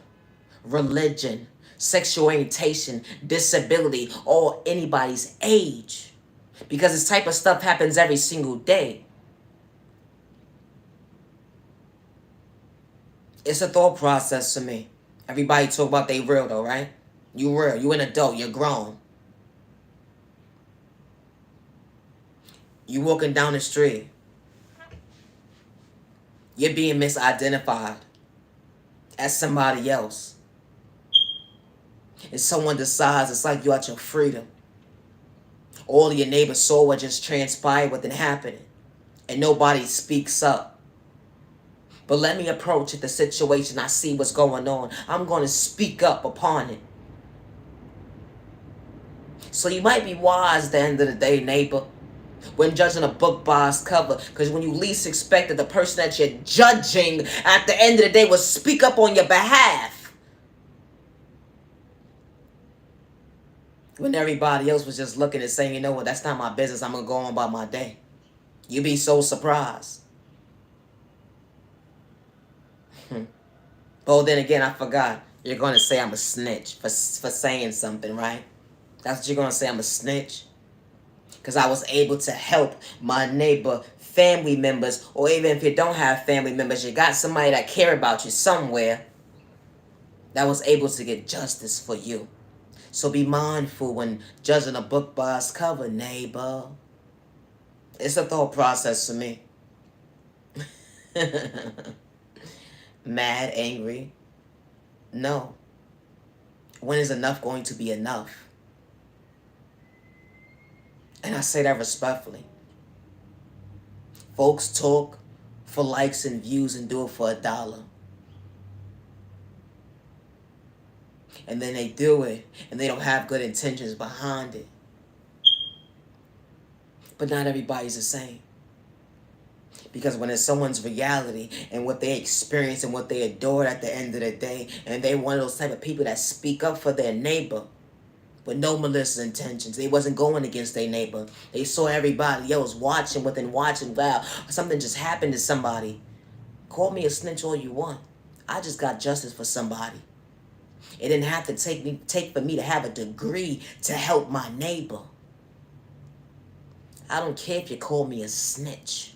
religion, sexual orientation, disability, or anybody's age. Because this type of stuff happens every single day. It's a thought process to me. Everybody talk about they real though, right? You real. You an adult. You're grown. You walking down the street. You're being misidentified as somebody else. And someone decides it's like you at your freedom. All of your neighbors saw what just transpired, what didn't happen. And nobody speaks up. But let me approach it, the situation. I see what's going on. I'm going to speak up upon it. So you might be wise at the end of the day, neighbor, when judging a book by its cover. Because when you least expect that the person that you're judging at the end of the day will speak up on your behalf. When everybody else was just looking and saying, you know what, that's not my business. I'm going to go on about my day. You'd be so surprised. But then again, I forgot. You're going to say I'm a snitch for saying something, right? That's what you're going to say, I'm a snitch? Because I was able to help my neighbor, family members, or even if you don't have family members, you got somebody that care about you somewhere. that was able to get justice for you. So be mindful when judging a book by its cover, neighbor. It's a thought process for me. Mad, angry? No. When is enough going to be enough? And I say that respectfully. Folks talk for likes and views and do it for $1. And then they do it and they don't have good intentions behind it. But not everybody's the same. Because when it's someone's reality and what they experience and what they adored at the end of the day, and they one of those type of people that speak up for their neighbor with no malicious intentions. They wasn't going against their neighbor. They saw everybody else watching within watching. Wow, something just happened to somebody. Call me a snitch all you want. I just got justice for somebody. It didn't have to take for me to have a degree to help my neighbor. I don't care if you call me a snitch.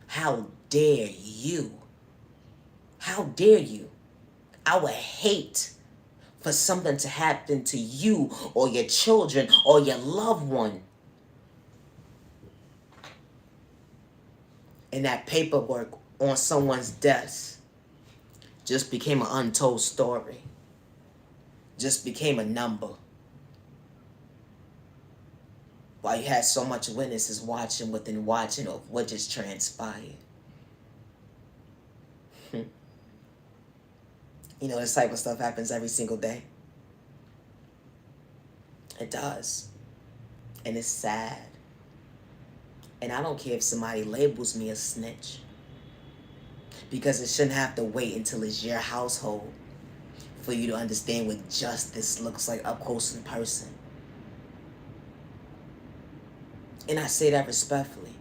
How dare you? How dare you? I would hate for something to happen to you or your children or your loved one. And that paperwork on someone's desk just became an untold story. Just became a number. While you had so much witnesses watching within watching of what just transpired. You know, this type of stuff happens every single day. It does. And it's sad. And I don't care if somebody labels me a snitch. Because it shouldn't have to wait until it's your household for you to understand what justice looks like up close in person. And I say that respectfully.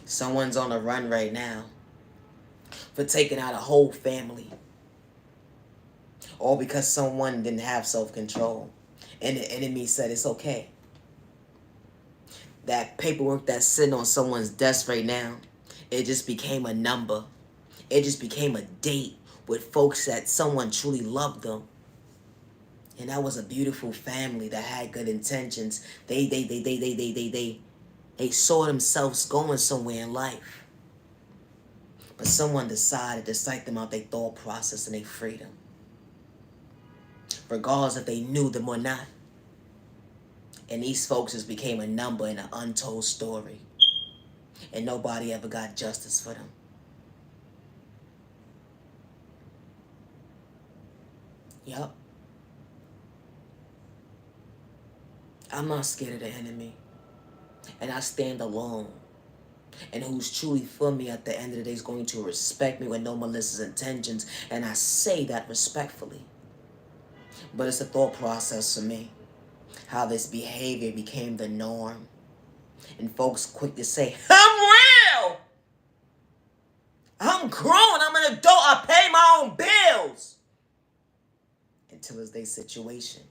Someone's on a run right now for taking out a whole family. All because someone didn't have self-control. And the enemy said it's okay. That paperwork that's sitting on someone's desk right now, it just became a number. It just became a date with folks that someone truly loved them. And that was a beautiful family that had good intentions. They saw themselves going somewhere in life. But someone decided to psych them out their thought process and their freedom. Regardless if they knew them or not. And these folks just became a number in an untold story. And nobody ever got justice for them. Yup. I'm not scared of the enemy. And I stand alone. And who's truly for me at the end of the day is going to respect me with no malicious intentions. And I say that respectfully. But it's a thought process for me. How this behavior became the norm. And folks quick to say, I'm real! I'm grown, I'm an adult, I pay my own bills. Until it's their situation.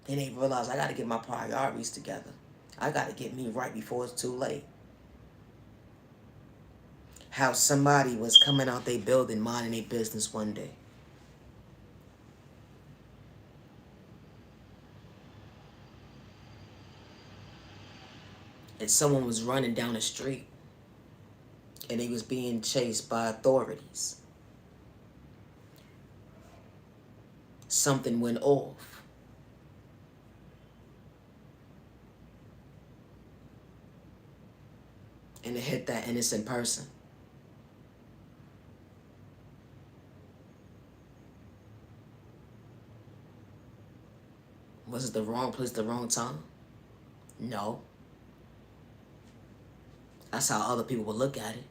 Then they realize I gotta get my priorities together. I gotta get me right before it's too late. How somebody was coming out their building minding their business one day. And someone was running down the street. And he was being chased by authorities. Something went off. And it hit that innocent person. Was it the wrong place, the wrong time? No. That's how other people would look at it.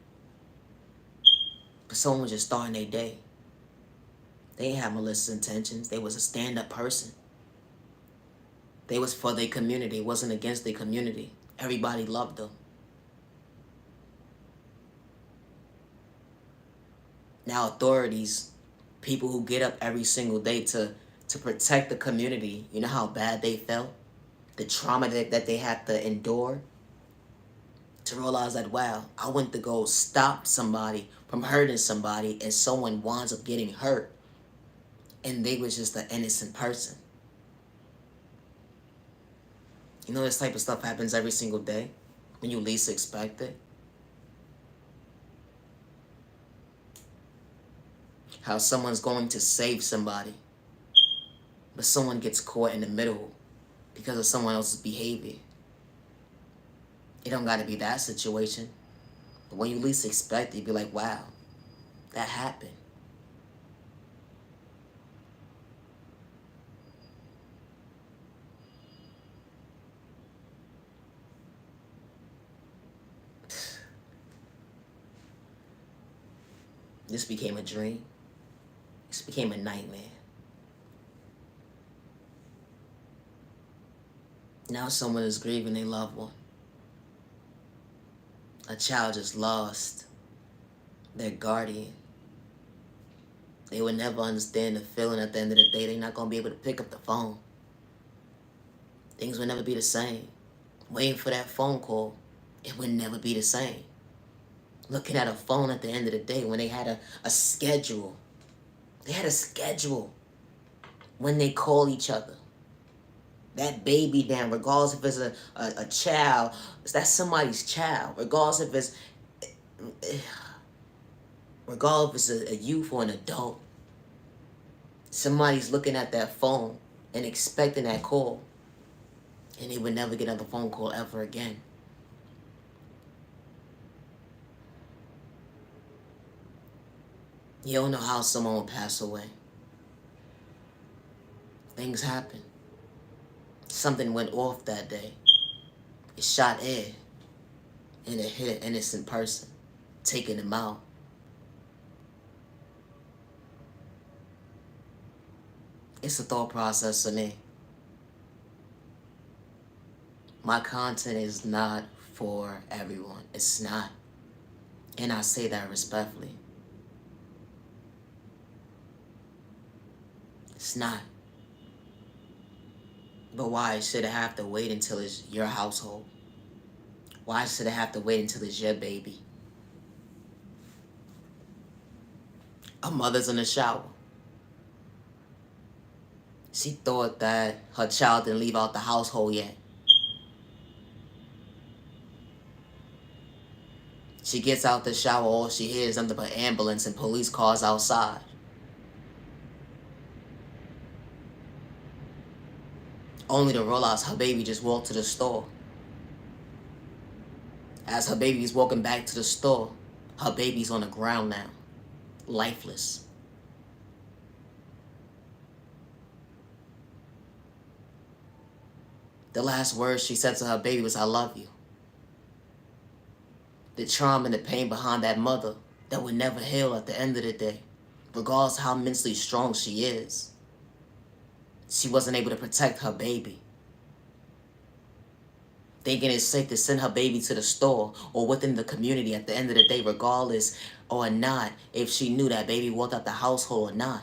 But someone was just starting their day. They didn't have malicious intentions. They was a stand-up person. They was for their community. It wasn't against their community. Everybody loved them. Now authorities, people who get up every single day to protect the community, you know how bad they felt? The trauma that they had to endure? To realize that, wow, I went to go stop somebody from hurting somebody, and someone winds up getting hurt, and they was just an innocent person. You know, this type of stuff happens every single day when you least expect it. How someone's going to save somebody, but someone gets caught in the middle because of someone else's behavior. It don't gotta be that situation. But when you least expect it, you be like, wow, that happened. This became a dream. This became a nightmare. Now someone is grieving their loved one. A child just lost their guardian. They would never understand the feeling at the end of the day. They're not going to be able to pick up the phone. Things would never be the same. Waiting for that phone call, it would never be the same. Looking at a phone at the end of the day when they had a schedule. They had a schedule when they call each other. That baby down, regardless if it's a child, that's somebody's child. Regardless if it's a youth or an adult. Somebody's looking at that phone and expecting that call. And they would never get another phone call ever again. You don't know how someone will pass away. Things happen. Something went off that day. It shot air. And it hit an innocent person, taking him out. It's a thought process for me. My content is not for everyone. It's not. And I say that respectfully. It's not. But why should it have to wait until it's your household? Why should it have to wait until it's your baby? A mother's in the shower. She thought that her child didn't leave out the household yet. She gets out the shower, all she hears is nothing but ambulance and police cars outside. Only to realize her baby just walked to the store. As her baby's walking back to the store, her baby's on the ground now, lifeless. The last words she said to her baby was, "I love you." The trauma and the pain behind that mother that would never heal at the end of the day, regardless of how mentally strong she is. She wasn't able to protect her baby. Thinking it's safe to send her baby to the store or within the community at the end of the day, regardless or not, if she knew that baby walked out the household or not.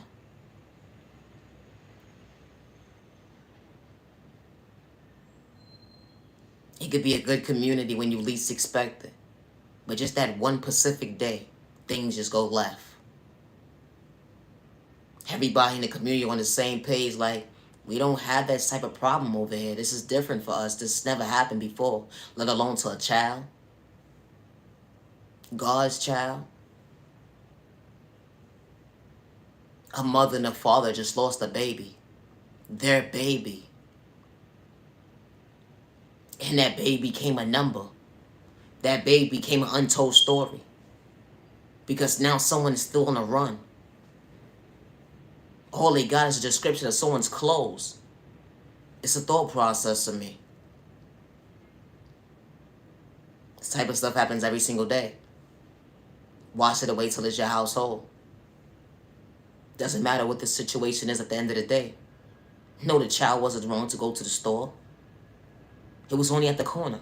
It could be a good community when you least expect it. But just that one Pacific day, things just go left. Everybody in the community on the same page, like, we don't have that type of problem over here. This is different for us. This never happened before, let alone to a child. God's child. A mother and a father just lost a baby. Their baby. And that baby became a number. That baby became an untold story. Because now someone is still on the run. All they got is a description of someone's clothes. It's a thought process for me. This type of stuff happens every single day. Why should it wait till it's your household? Doesn't matter what the situation is at the end of the day. No, the child wasn't wrong to go to the store. It was only at the corner.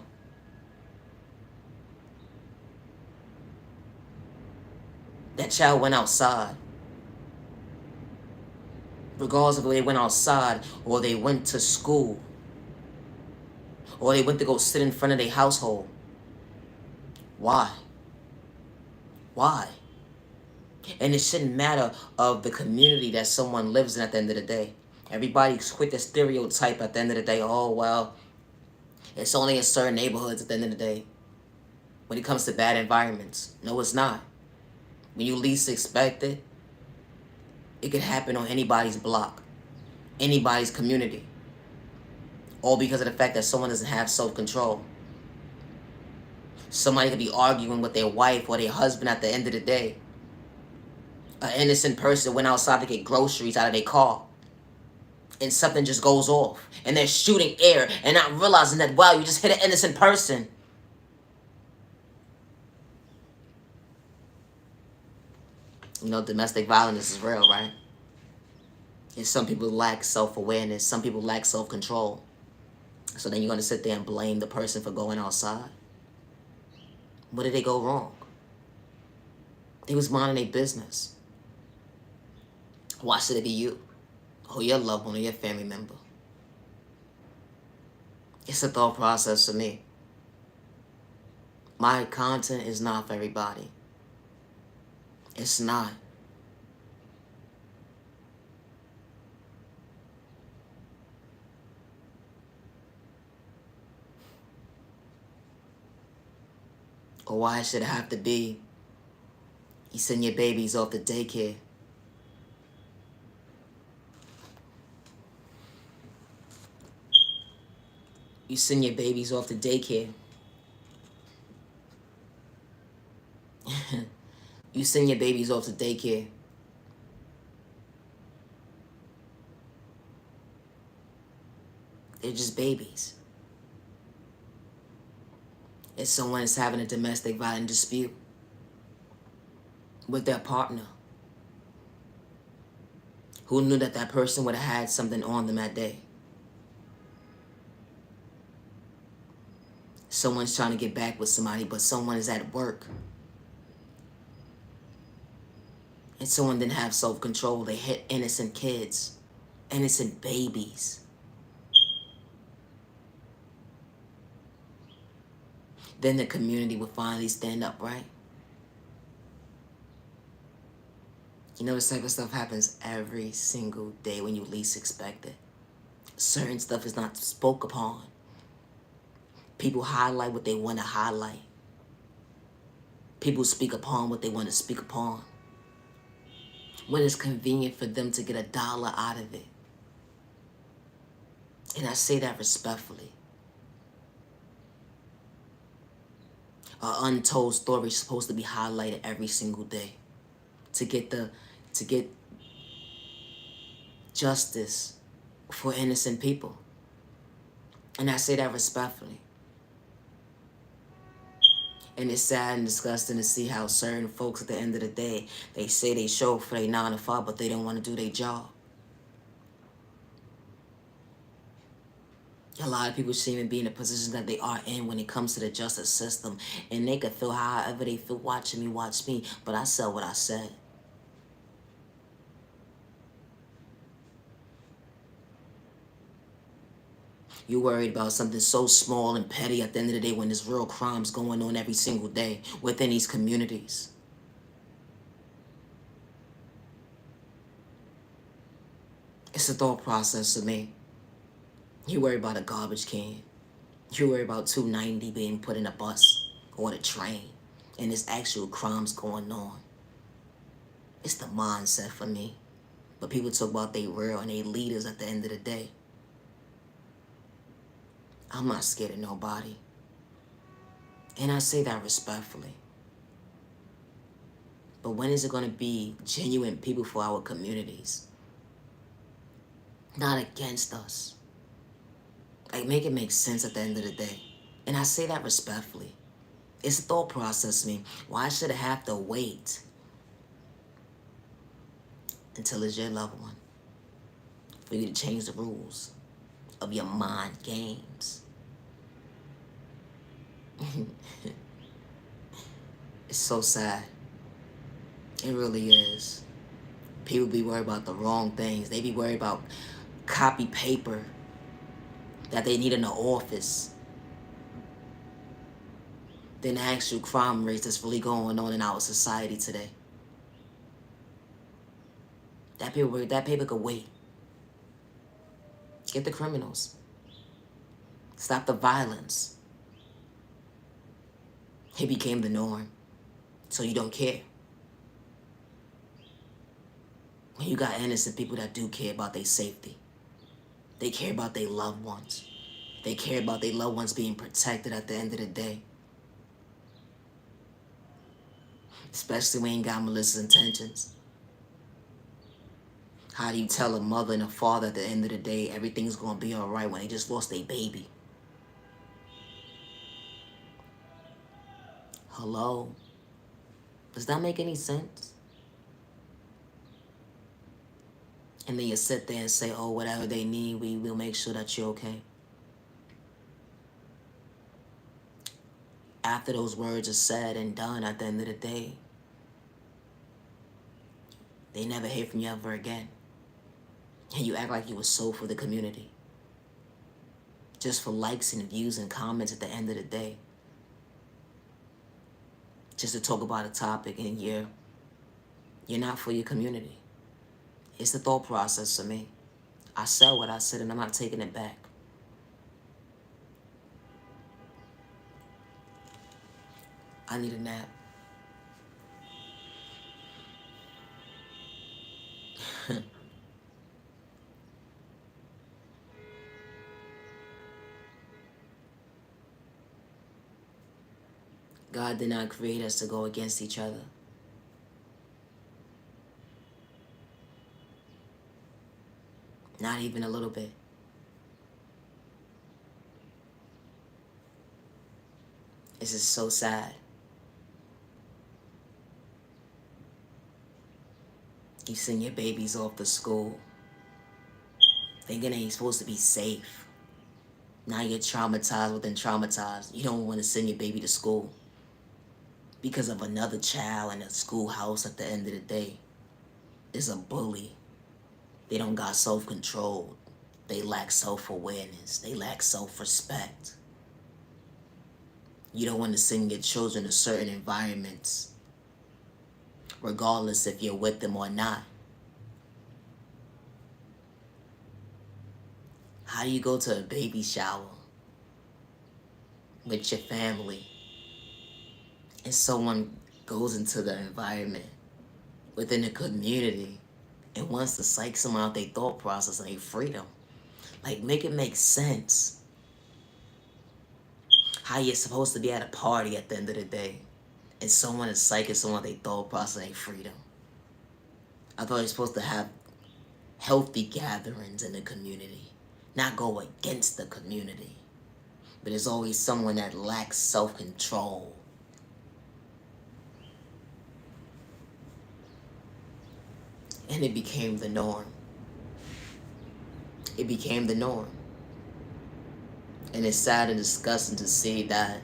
That child went outside. Regardless of whether they went outside or they went to school or they went to go sit in front of their household. Why? Why? And it shouldn't matter of the community that someone lives in at the end of the day. Everybody's quick to stereotype at the end of the day, oh, well, it's only in certain neighborhoods at the end of the day. When it comes to bad environments. No, it's not. When you least expect it, it could happen on anybody's block, anybody's community. All because of the fact that someone doesn't have self-control. Somebody could be arguing with their wife or their husband at the end of the day. An innocent person went outside to get groceries out of their car. And something just goes off. And they're shooting air and not realizing that, wow, you just hit an innocent person. You know, domestic violence is real, right? And some people lack self-awareness. Some people lack self-control. So then you're going to sit there and blame the person for going outside. Where did they go wrong? They was minding their business. Why should it be you? Or your loved one or your family member? It's a thought process for me. My content is not for everybody. It's not. Or why should it have to be you send your babies off to daycare? You send your babies off to daycare. You send your babies off to daycare. They're just babies. If someone is having a domestic violence dispute with their partner, who knew that that person would have had something on them that day? Someone's trying to get back with somebody, but someone is at work. And someone didn't have self-control. They hit innocent kids, innocent babies. Then the community would finally stand up, right? You know, this type of stuff happens every single day when you least expect it. Certain stuff is not spoke upon. People highlight what they want to highlight. People speak upon what they want to speak upon. When it's convenient for them to get $1 out of it. And I say that respectfully. An untold story is supposed to be highlighted every single day to get justice for innocent people. And I say that respectfully. And it's sad and disgusting to see how certain folks at the end of the day, they say they show for their 9 to 5, but they don't want to do their job. A lot of people shouldn't even be in the position that they are in when it comes to the justice system. And they can feel however they feel. Watch me. But I said what I said. You worried about something so small and petty at the end of the day when there's real crimes going on every single day within these communities. It's a thought process to me. You worry about a garbage can. You worry about 290 being put in a bus or the train. And there's actual crimes going on. It's the mindset for me. But people talk about they real and they leaders at the end of the day. I'm not scared of nobody. And I say that respectfully. But when is it going to be genuine people for our communities? Not against us. Like, make it make sense at the end of the day. And I say that respectfully. It's a thought process to me. Why should I have to wait until it's your loved one for you to change the rules of your mind games? It's so sad. It really is. People be worried about the wrong things. They be worried about copy paper that they need in the office than the actual crime rates that's really going on in our society today. That paper could wait. Get the criminals. Stop the violence. It became the norm. So you don't care. When you got innocent people that do care about their safety. They care about their loved ones. They care about their loved ones being protected at the end of the day. Especially when you ain't got malicious intentions. How do you tell a mother and a father at the end of the day everything's gonna be alright when they just lost their baby? Hello? Does that make any sense? And then you sit there and say, oh, whatever they need, we will make sure that you're okay. After those words are said and done at the end of the day, they never hear from you ever again. And you act like you were so for the community. Just for likes and views and comments at the end of the day. Just to talk about a topic and you're not for your community. It's the thought process for me. I said what I said and I'm not taking it back. I need a nap. God did not create us to go against each other. Not even a little bit. This is so sad. You send your babies off to school thinking they're supposed to be safe. Now you're traumatized within traumatized. You don't want to send your baby to school because of another child in a schoolhouse at the end of the day is a bully. They don't got self-control. They lack self-awareness. They lack self-respect. You don't want to send your children to certain environments, regardless if you're with them or not. How do you go to a baby shower with your family and someone goes into the environment within the community and wants to psych someone out their thought process and their freedom? Like, make it make sense. How you're supposed to be at a party at the end of the day and someone is psyching someone out their thought process and their freedom. I thought you're supposed to have healthy gatherings in the community, not go against the community. But there's always someone that lacks self-control. And it became the norm. It became the norm. And it's sad and disgusting to see that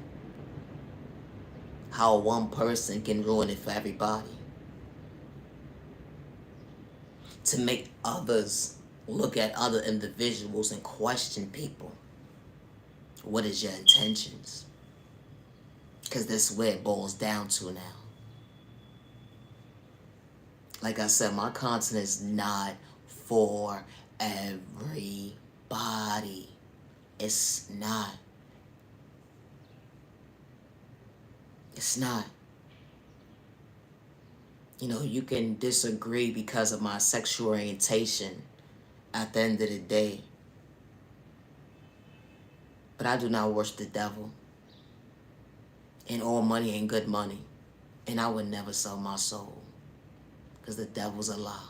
how one person can ruin it for everybody. To make others look at other individuals and question people. What is your intentions? Because this is where it boils down to now. Like I said, my content is not for everybody. It's not. It's not. You know, you can disagree because of my sexual orientation at the end of the day. But I do not worship the devil. And all money ain't good money. And I would never sell my soul. Because the devil's a lie.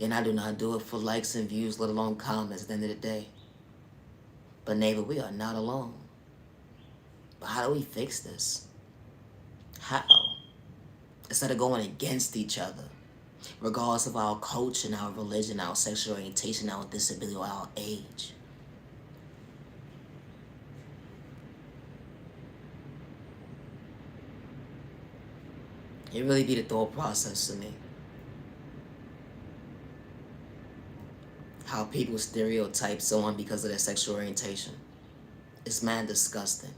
And I do not do it for likes and views, let alone comments at the end of the day. But neighbor, we are not alone. But how do we fix this? How? Instead of going against each other, regardless of our culture and our religion, our sexual orientation, our disability, or our age. It really be the thought process to me. How people stereotype someone because of their sexual orientation. It's mad disgusting.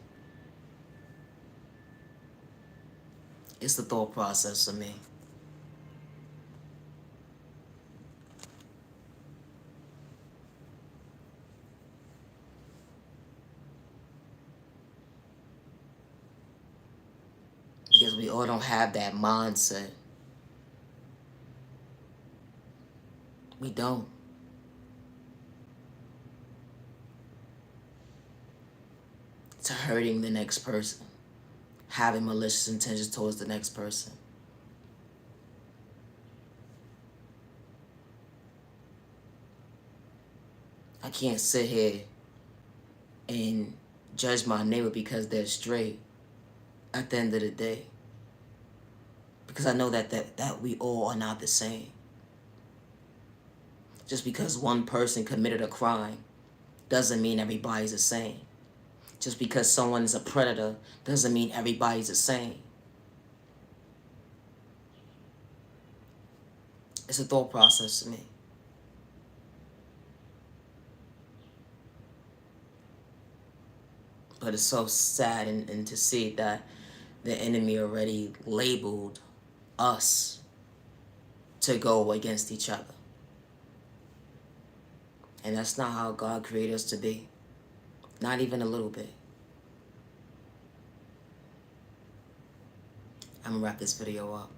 It's the thought process to me. because we all don't have that mindset. We don't. To hurting the next person, having malicious intentions towards the next person. I can't sit here and judge my neighbor because they're straight at the end of the day. Because I know that we all are not the same. Just because one person committed a crime doesn't mean everybody's the same. Just because someone is a predator doesn't mean everybody's the same. It's a thought process to me. But it's so sad and to see that the enemy already labeled us to go against each other. And that's not how God created us to be. Not even a little bit. I'm gonna wrap this video up.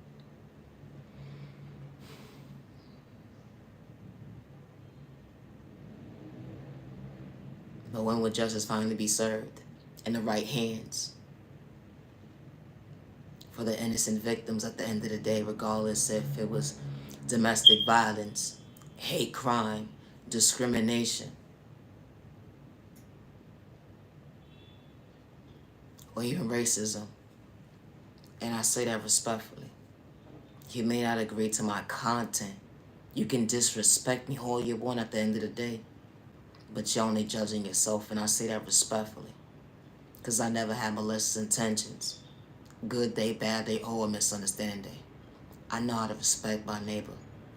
But when will justice finally be served? In the right hands. For the innocent victims at the end of the day, regardless if it was domestic violence, hate crime, discrimination, or even racism. And I say that respectfully. You may not agree to my content. You can disrespect me all you want at the end of the day. But you're only judging yourself, and I say that respectfully. Because I never had malicious intentions. Good day, bad day, or a misunderstanding day. I know how to respect my neighbor.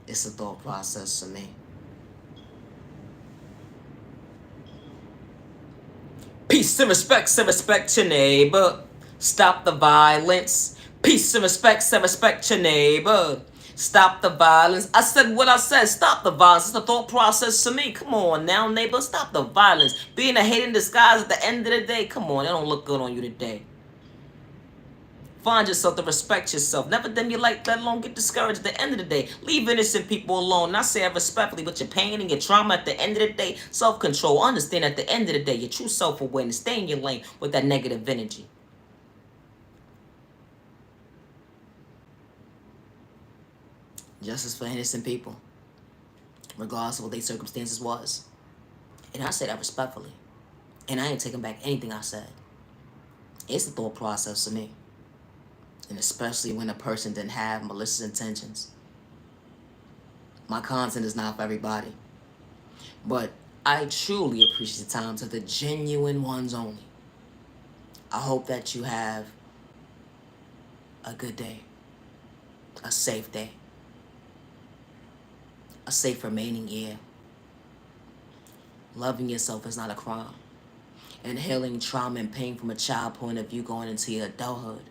It's a thought process for me. Peace and respect your neighbor. Stop the violence. Peace and respect your neighbor. Stop the violence. I said what I said. Stop the violence. It's a thought process to me. Come on now, neighbor. Stop the violence. Being a hate in disguise at the end of the day. Come on. It don't look good on you today. Find yourself to respect yourself. Never dim your light, let alone get discouraged at the end of the day. Leave innocent people alone. And I say it respectfully, but your pain and your trauma at the end of the day, self-control. Understand at the end of the day, your true self-awareness. Stay in your lane with that negative energy. Justice for innocent people, regardless of what their circumstances was. And I say that respectfully. And I ain't taking back anything I said. It's the thought process for me. And especially when a person didn't have malicious intentions. My content is not for everybody. But I truly appreciate the time to the genuine ones only. I hope that you have a good day. A safe day. A safe remaining year. Loving yourself is not a crime. And healing trauma and pain from a child point of view going into your adulthood.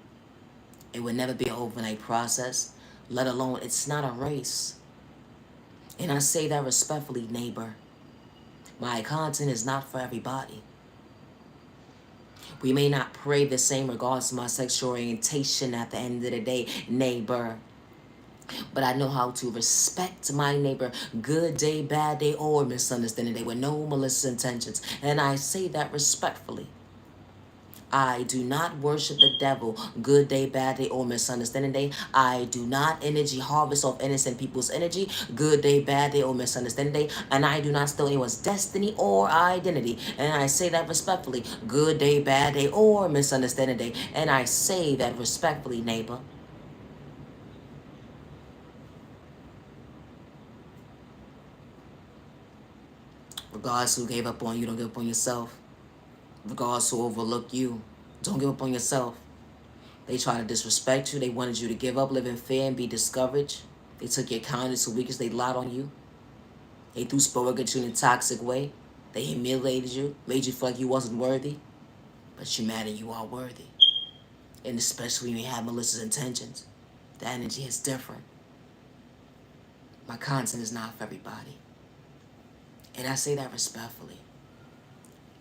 It would never be an overnight process, let alone it's not a race. And I say that respectfully, neighbor. My content is not for everybody. We may not pray the same regards to my sexual orientation at the end of the day, neighbor. But I know how to respect my neighbor, good day, bad day, or misunderstanding day with no malicious intentions. And I say that respectfully. I do not worship the devil, good day, bad day, or misunderstanding day. I do not energy harvest off innocent people's energy, good day, bad day, or misunderstanding day. And I do not steal anyone's destiny or identity. And I say that respectfully, good day, bad day, or misunderstanding day. And I say that respectfully, neighbor. Regardless who gave up on you, don't give up on yourself. Regardless who overlooked you, don't give up on yourself. They tried to disrespect you. They wanted you to give up, live in fear, and be discouraged. They took your kindness to weakness. They lied on you. They threw sport at you in a toxic way. They humiliated you, made you feel like you wasn't worthy. But you mad and you are worthy. And especially when you have malicious intentions. The energy is different. My content is not for everybody. And I say that respectfully.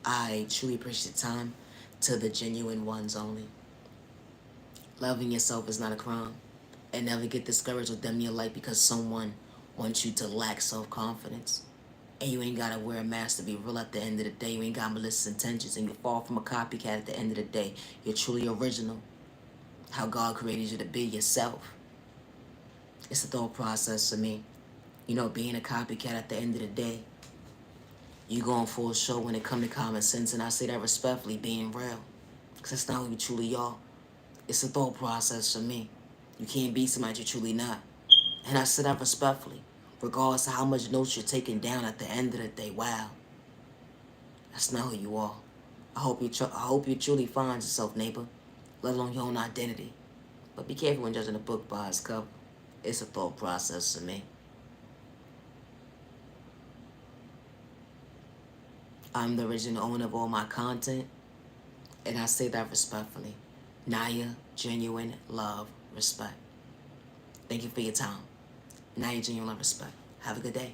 I truly appreciate the time to the genuine ones only. Loving yourself is not a crime. And never get discouraged or dim your light because someone wants you to lack self-confidence. And you ain't gotta wear a mask to be real at the end of the day. You ain't got malicious intentions and you fall from a copycat at the end of the day. You're truly original. How God created you to be yourself. It's a thought process for me. You know, being a copycat at the end of the day, you going full show when it comes to common sense, and I say that respectfully, being real. Because that's not who you truly are. It's a thought process for me. You can't be somebody you're truly not. And I say that respectfully. Regardless of how much notes you're taking down at the end of the day, wow. That's not who you are. I hope you truly find yourself, neighbor, let alone your own identity. But be careful when judging a book by its cover. It's a thought process for me. I'm the original owner of all my content, and I say that respectfully. Naya, genuine love, respect. Thank you for your time. Naya, genuine love, respect. Have a good day.